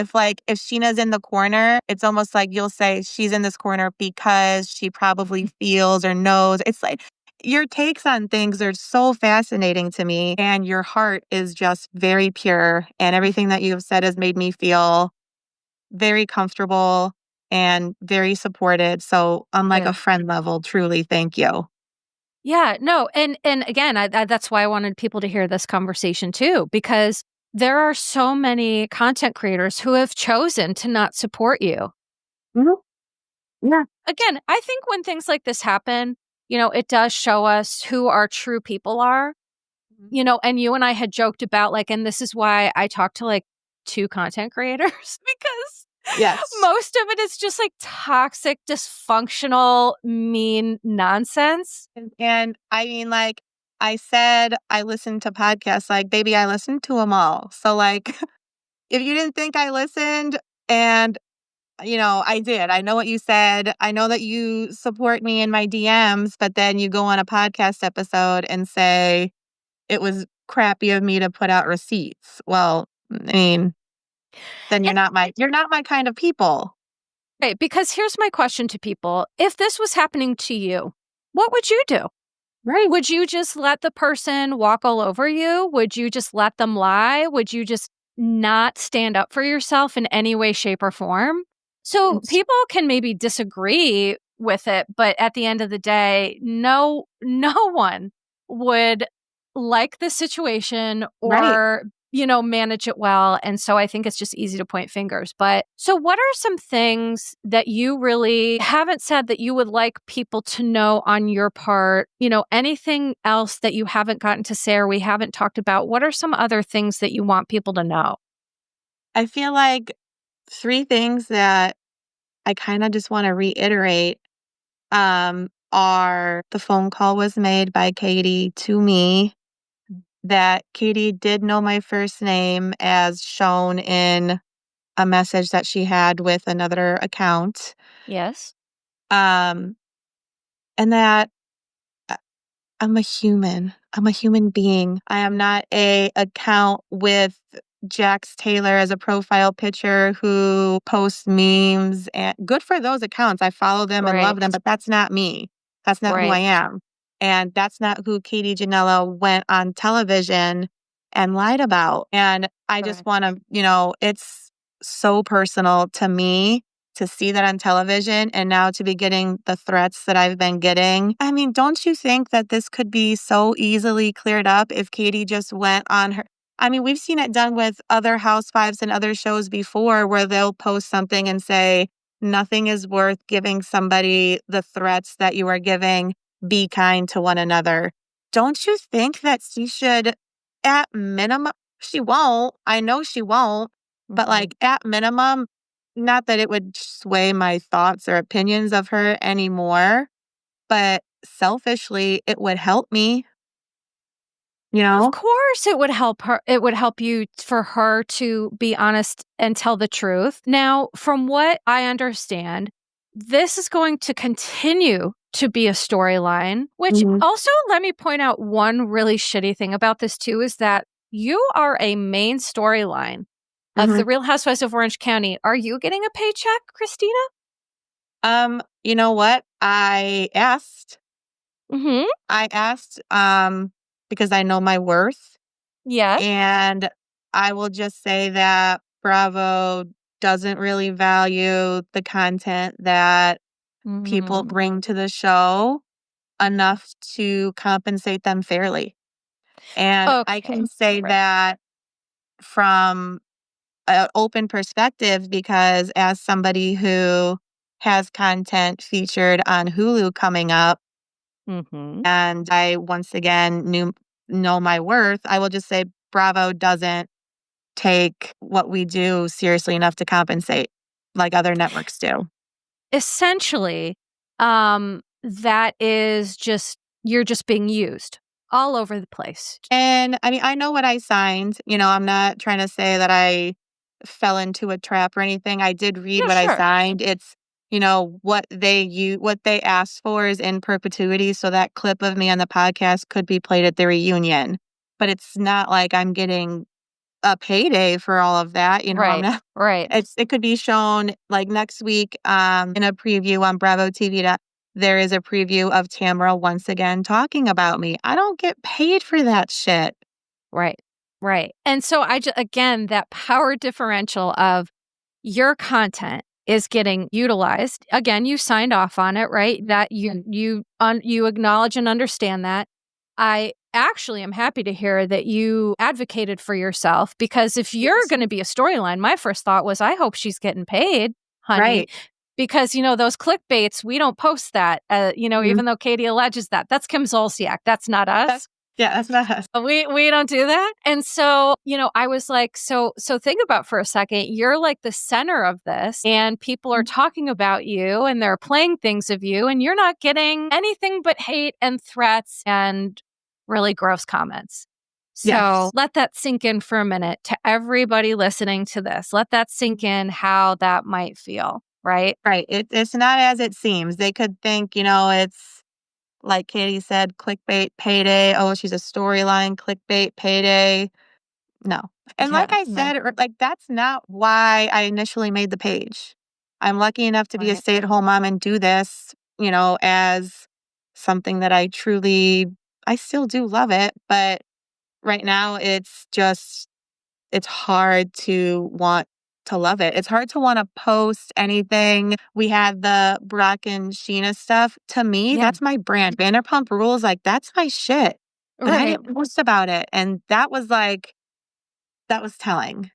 If Sheena's in the corner, it's almost like you'll say she's in this corner because she probably feels or knows. It's like your takes on things are so fascinating to me, and your heart is just very pure. And everything that you have said has made me feel very comfortable and very supported. So on like a Good. friend level, truly, thank you. Yeah, no, and again, that's why I wanted people to hear this conversation too, because there are so many content creators who have chosen to not support you. Mhm. Yeah. Again, I think when things like this happen, it does show us who our true people are. Mhm. And you and I had joked about like, and this is why I talk to like two content creators because Yes. most of it is just like toxic, dysfunctional, mean nonsense. And I mean, like I said, I listen to podcasts, like, baby, I listen to them all. So, like, if you didn't think I listened, and, I did. I know what you said. I know that you support me in my DMs, but then you go on a podcast episode and say it was crappy of me to put out receipts. Well, I mean, then And you're not my kind of people. okay, because here's my question to people. If this was happening to you, what would you do? Right. Would you just let the person walk all over you? Would you just let them lie? Would you just not stand up for yourself in any way, shape, or form? So people can maybe disagree with it, but at the end of the day, no one would like the situation Right. or manage it well. And so I think it's just easy to point fingers. But so, what are some things that you really haven't said that you would like people to know on your part? Anything else that you haven't gotten to say or we haven't talked about? What are some other things that you want people to know? I feel like three things that I kind of just want to reiterate are the phone call was made by Katie to me, that Katie did know my first name as shown in a message that she had with another account. Yes. Um, and that I'm a human. I'm a human being. I am not a account with Jax Taylor as a profile picture who posts memes, and good for those accounts. I follow them and love Right. them, but that's not me. That's not who I Right. am. And that's not who Katie Janela went on television and lied about. And I just Correct. want to, it's so personal to me to see that on television and now to be getting the threats that I've been getting. I mean, don't you think that this could be so easily cleared up if Katie just went on her? I mean, we've seen it done with other housewives and other shows before where they'll post something and say, nothing is worth giving somebody the threats that you are giving. Be kind to one another. Don't you think that she should, at minimum, she won't. I know she won't. But Mhm. like at minimum, not that it would sway my thoughts or opinions of her anymore, but selfishly, it would help me. you Of know? course, it would help her. It would help you for her to be honest and tell the truth. Now, from what I understand, this is going to continue to be a storyline, which Mhm, also let me point out one really shitty thing about this too is that you are a main storyline of the mhm. Real Housewives of Orange County. Are you getting a paycheck, Christina? You know what? Mhm. I asked, because I know my worth, Yes. and I will just say that Bravo doesn't really value the content that people Mhm. bring to the show enough to compensate them fairly. And I Okay. can say Right. that from an open perspective because as somebody who has content featured on Hulu coming up, Mhm. and I once again know my worth, I will just say Bravo doesn't take what we do seriously enough to compensate like other networks do. Essentially, that is just you're just being used all over the place. And I mean, I know what I signed. I'm not trying to say that I fell into a trap or anything. I did read Yeah, what I sure. signed. It's, what they asked for is in perpetuity. So that clip of me on the podcast could be played at the reunion. But it's not like I'm getting a payday for all of that. I'm Right, not right. it could be shown like next week in a preview on Bravo TV that there is a preview of Tamara once again talking about me. I don't get paid for that shit. Right. Right. And so again, that power differential of your content is getting utilized. Again, you signed off on it, right? That you acknowledge and understand that. I actually am happy to hear that you advocated for yourself because if you're Yes. going to be a storyline, my first thought was I hope she's getting paid, honey. Right. Because those clickbaits, we don't post that. Mhm. Even though Katie alleges that, that's Kim Zolciak. That's not That's us. yeah, that's not us. We don't do that. And so, I was like, so think about for a second, you're like the center of this and people are talking about you and they're playing things of you and you're not getting anything but hate and threats and really gross comments. So Yes. let that sink in for a minute to everybody listening to this. Let that sink in how that might feel, right? Right. It's not as it seems. They could think, it's like Katie said, clickbait payday. Oh, she's a storyline, clickbait payday. No. And Yeah, like I no. said, like that's not why I initially made the page. I'm lucky enough to be a Right. stay-at-home mom and do this, as something that I still do love it, but right now it's hard to want to love it. It's hard to want to post anything. We had the Brock and Sheena stuff. To me, Yeah. that's my brand. Vanderpump Rules, like that's my shit. And I Right. didn't post about it. And that was telling.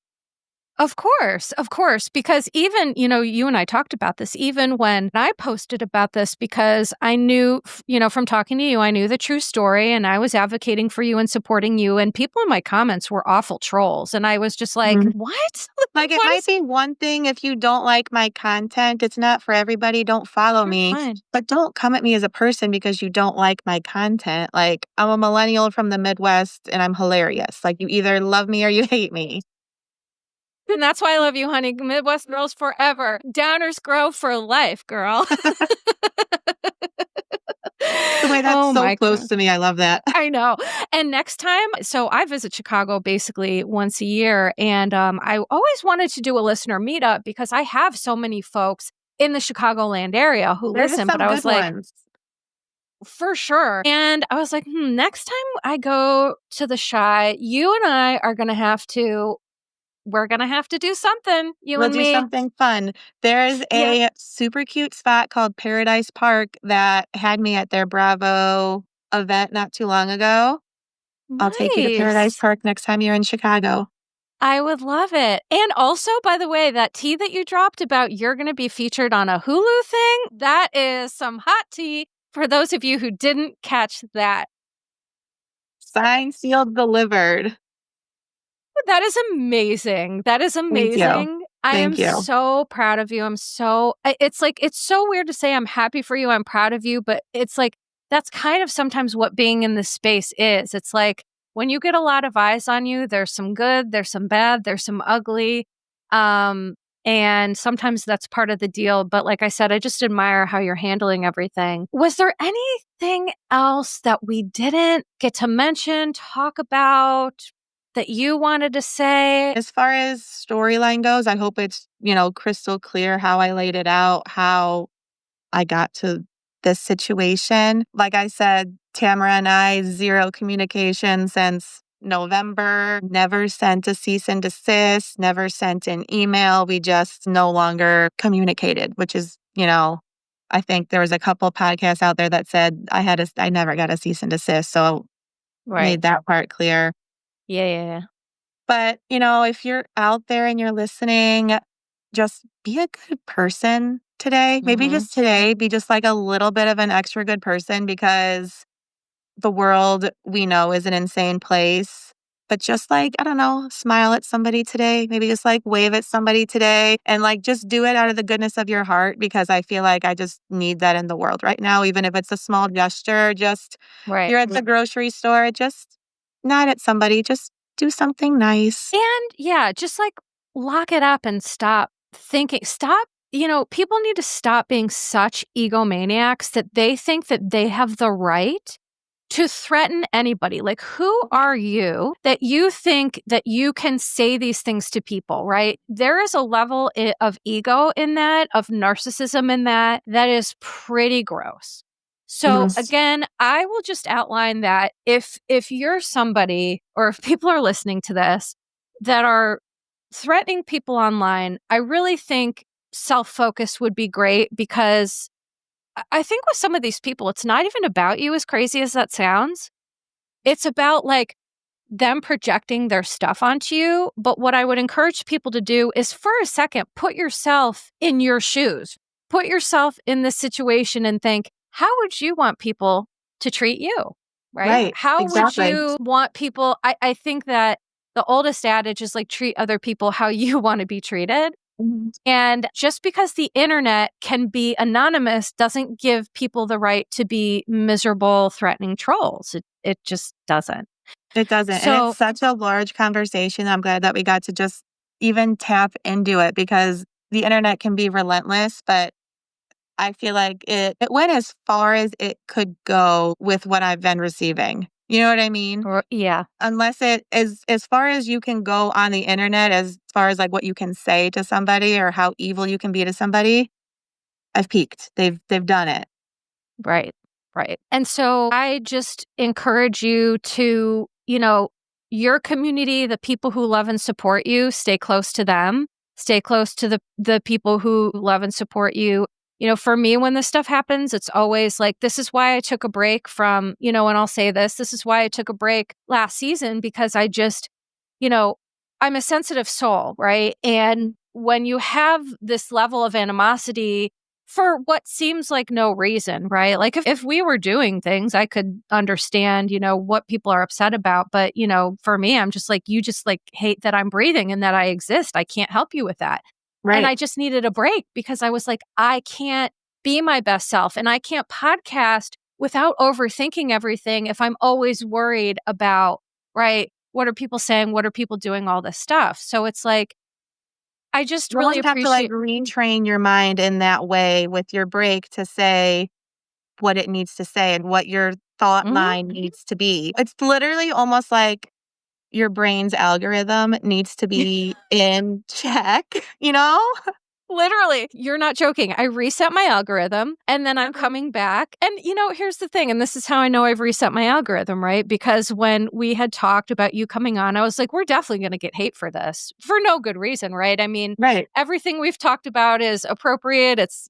Of course, because even, you and I talked about this, even when I posted about this, because I knew, from talking to you, I knew the true story and I was advocating for you and supporting you. And people in my comments were awful trolls. And I was just like, Mhm. what? Like it What might is be one thing if you don't like my content. It's not for everybody. Don't follow you're me. fine. But don't come at me as a person because you don't like my content. Like I'm a millennial from the Midwest and I'm hilarious. Like you either love me or you hate me. And that's why I love you, honey. Midwest girls forever. Downers grow for life, girl. The way that's Oh so my close God. to me, I love that. I know. And next time, so I visit Chicago basically once a year. And I always wanted to do a listener meetup because I have so many folks in the Chicagoland area who There's listen. But some I good was like, ones. for sure. And I was like, next time I go to the Shy, you and I are going to we're going to have to do something, you We'll and do me. something fun. There's Yeah. a super cute spot called Paradise Park that had me at their Bravo event not too long ago. I'll take you to Paradise Nice. Park next time you're in Chicago. I would love it. And also, by the way, that tea that you dropped about you're going to be featured on a Hulu thing, that is some hot tea for those of you who didn't catch that. Signed, sealed, delivered. That is amazing. That is Thank you. amazing. I am Thank you. so proud of you. It's like, it's so weird to say I'm happy for you. I'm proud of you, but it's like, that's kind of sometimes what being in this space is. It's like, when you get a lot of eyes on you, there's some good, there's some bad, there's some ugly. And sometimes that's part of the deal. But like I said, I just admire how you're handling everything. Was there anything else that we didn't get to mention, talk about, that you wanted to say? As far as storyline goes, I hope it's, crystal clear how I laid it out, how I got to this situation. Like I said, Tamara and I, zero communication since November, never sent a cease and desist, never sent an email. We just no longer communicated, which is, I think there was a couple podcasts out there that said I never got a cease and desist. So Right. made that part clear. Yeah. But, if you're out there and you're listening, just be a good person today. Maybe Mm-hmm. just today, be just like a little bit of an extra good person because the world we know is an insane place. But just like, I don't know, smile at somebody today. Maybe just like wave at somebody today and like just do it out of the goodness of your heart because I feel like I just need that in the world right now. Even if it's a small gesture, just Right. you're at the grocery store, just nod at somebody, just do something nice. And yeah, just like lock it up and stop thinking. People need to stop being such egomaniacs that they think that they have the right to threaten anybody. Like, who are you that you think that you can say these things to people, right? There is a level of ego in that, of narcissism in that is pretty gross. So Mhm. again, I will just outline that if you're somebody or if people are listening to this that are threatening people online, I really think self-focus would be great because I think with some of these people, it's not even about you, as crazy as that sounds. It's about like them projecting their stuff onto you. But what I would encourage people to do is for a second, put yourself in your shoes, put yourself in this situation and think, how would you want people to treat you? Right? Right. How would Exactly. you want people? I think that the oldest adage is like treat other people how you want to be treated. Mhm. And just because the internet can be anonymous doesn't give people the right to be miserable, threatening trolls. It just doesn't. It doesn't. And it's So, such a large conversation. I'm glad that we got to just even tap into it because the internet can be relentless, but I feel like it went as far as it could go with what I've been receiving. You know what I mean? yeah, Unless it is as far as you can go on the internet, as far as like what you can say to somebody or how evil you can be to somebody, I've peaked. They've done it. right, right. And so I just encourage you to, your community, the people who love and support you, stay close to them, stay close to the people who love and support you. For me, when this stuff happens, it's always like, this is why I took a break from, and I'll say this is why I took a break last season because I just, you know, I'm a sensitive soul, right? And when you have this level of animosity for what seems like no reason, right? Like if we were doing things, I could understand, what people are upset about. But, for me, I'm just like, you just like hate that I'm breathing and that I exist. I can't help you with that. And Right. I just needed a break because I was like, I can't be my best self and I can't podcast without overthinking everything if I'm always worried about, right? What are people saying? What are people doing? All this stuff. So it's like, I just You really almost have to like appreciate. retrain your mind in that way with your break to say what it needs to say and what your thought Mhm. mind needs to be. It's literally almost like your brain's algorithm needs to be in check, you know? Literally, you're not joking. I reset my algorithm and then I'm coming back. And, here's the thing. And this is how I know I've reset my algorithm, right? Because when we had talked about you coming on, I was like, we're definitely going to get hate for this for no good reason, right? I mean, Right. everything we've talked about is appropriate. It's,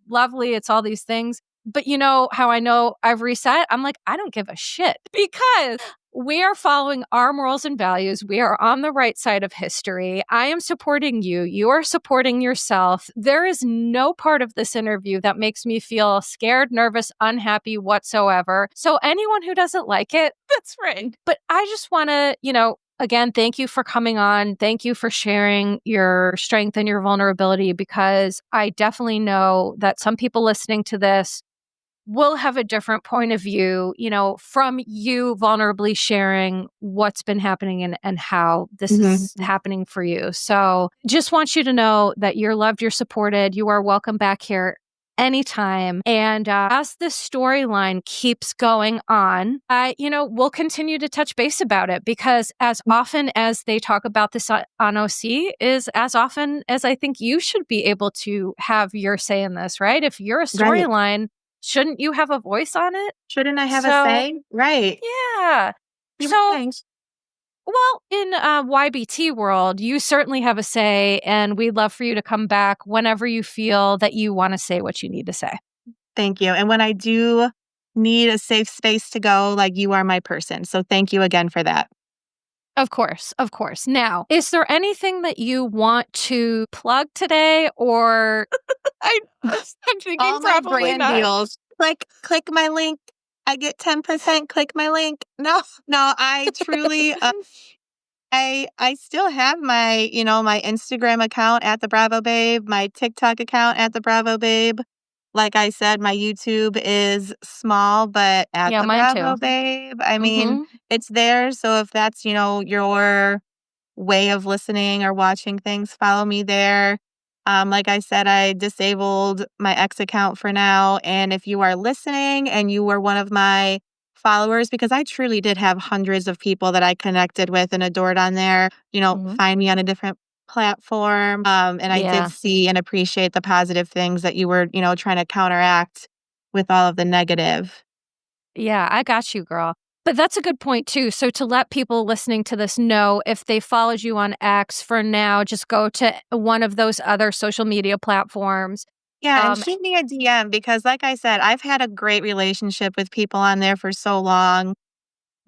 lovely. It's all these things. But you know how I know I've reset? I'm like, I don't give a shit because we are following our morals and values. We are on the right side of history. I am supporting you. You are supporting yourself. There is no part of this interview that makes me feel scared, nervous, unhappy whatsoever. So anyone who doesn't like it, that's right. But I just want to, again, thank you for coming on. Thank you for sharing your strength and your vulnerability because I definitely know that some people listening to this we'll have a different point of view, from you vulnerably sharing what's been happening and how this is happening for you. So just want you to know that you're loved, you're supported, you are welcome back here anytime. And as this storyline keeps going on, we'll continue to touch base about it, because as often as they talk about this on OC is as often as I think you should be able to have your say in this, right? If you're a Right. storyline, shouldn't you have a voice on it? Shouldn't I have a say? Right. Yeah. So, Thanks. well, in YBT world, you certainly have a say, and we'd love for you to come back whenever you feel that you want to say what you need to say. Thank you. And when I do need a safe space to go, like, you are my person. So thank you again for that. Of course, of course. Now, is there anything that you want to plug today, or I'm thinking All my probably brand not. deals. Click my link. I get 10%. Click my link. No, I truly, I still have my, my Instagram account at the Bravo Babe, my TikTok account at the Bravo Babe. Like I said, my YouTube is small, but at Yeah, the mine Bravo too. Babe. I mean, Mm-hmm. it's there. So if that's, your way of listening or watching things, follow me there. Like I said, I disabled my ex account for now. And if you are listening and you were one of my followers, because I truly did have hundreds of people that I connected with and adored on there, Mm-hmm. find me on a different platform. And I did Yeah. see and appreciate the positive things that you were, trying to counteract with all of the negative. Yeah, I got you, girl. But that's a good point, too. So to let people listening to this know, if they followed you on X for now, just go to one of those other social media platforms. Yeah, and shoot me a DM because, like I said, I've had a great relationship with people on there for so long,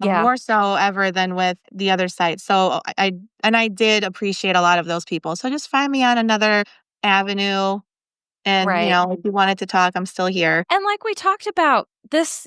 Yeah, more so ever than with the other site. So I did appreciate a lot of those people. So just find me on another avenue, and right. if you wanted to talk, I'm still here. And like we talked about, this,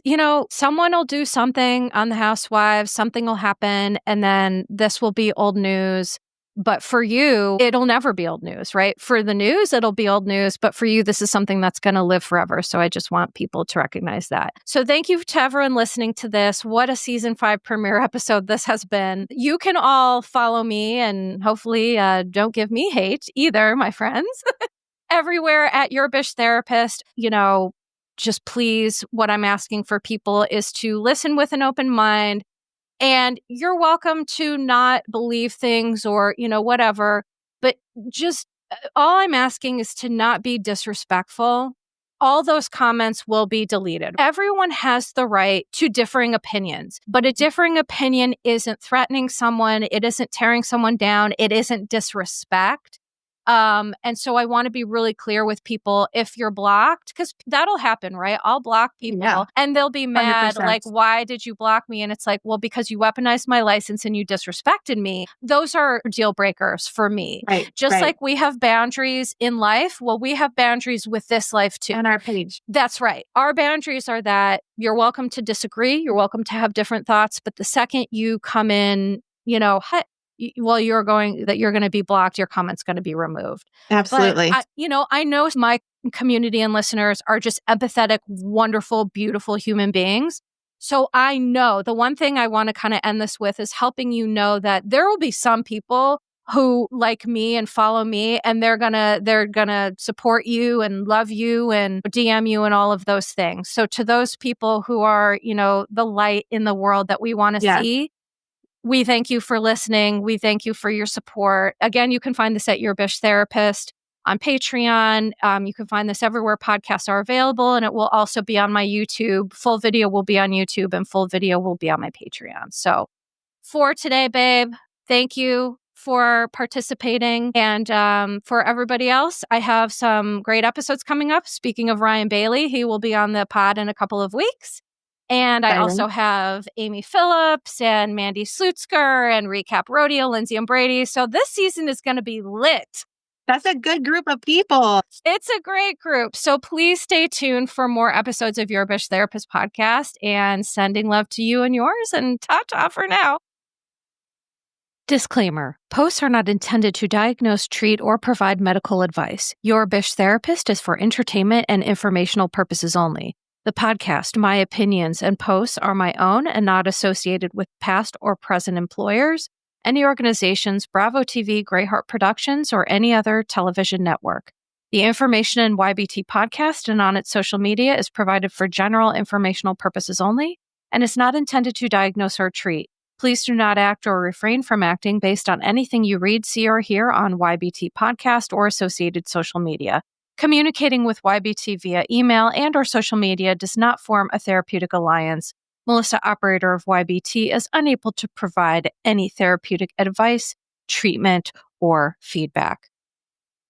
someone will do something on the Housewives, something will happen, and then this will be old news. But for you, it'll never be old news, right? For the news, it'll be old news. But for you, this is something that's going to live forever. So I just want people to recognize that. So thank you to everyone listening to this. What a season 5 premiere episode this has been. You can all follow me, and hopefully don't give me hate either, my friends. Everywhere at Yourbishtherapist. Just please, what I'm asking for people is to listen with an open mind. And you're welcome to not believe things or, whatever. But just all I'm asking is to not be disrespectful. All those comments will be deleted. Everyone has the right to differing opinions, but a differing opinion isn't threatening someone. It isn't tearing someone down. It isn't disrespect. And so I want to be really clear with people. If you're blocked, because that'll happen, right? I'll block people, Yeah, and they'll be mad. 100%. Like, why did you block me? And it's like, well, because you weaponized my license and you disrespected me. Those are deal breakers for me. Right, Just right. like we have boundaries in life. Well, we have boundaries with this life too. On our page. That's right. Our boundaries are that you're welcome to disagree. You're welcome to have different thoughts. But the second you come in, you're going to be blocked, your comment's going to be removed. Absolutely. But I know my community and listeners are just empathetic, wonderful, beautiful human beings. So I know the one thing I want to kind of end this with is helping you know that there will be some people who like me and follow me, and they're gonna support you and love you and DM you and all of those things. So to those people who are, the light in the world that we want to Yes. see, we thank you for listening. We thank you for your support. Again, you can find this at Yourbishtherapist on Patreon. You can find this everywhere podcasts are available, and it will also be on my YouTube. Full video will be on YouTube, and full video will be on my Patreon. So for today, babe, thank you for participating. And for everybody else, I have some great episodes coming up. Speaking of Ryan Bailey, he will be on the pod in a couple of weeks. And I also have Amy Phillips and Mandy Slutzker and Recap Rodeo, Lindsay and Brady. So this season is going to be lit. That's a good group of people. It's a great group. So please stay tuned for more episodes of Yourbishtherapist podcast, and sending love to you and yours, and ta-ta for now. Disclaimer. Posts are not intended to diagnose, treat, or provide medical advice. Yourbishtherapist is for entertainment and informational purposes only. The podcast, my opinions, and posts are my own and not associated with past or present employers, any organizations, Bravo TV, Greyheart Productions, or any other television network. The information in YBT podcast and on its social media is provided for general informational purposes only and is not intended to diagnose or treat. Please do not act or refrain from acting based on anything you read, see, or hear on YBT podcast or associated social media. Communicating with YBT via email and or social media does not form a therapeutic alliance. Melissa, operator of YBT, is unable to provide any therapeutic advice, treatment, or feedback.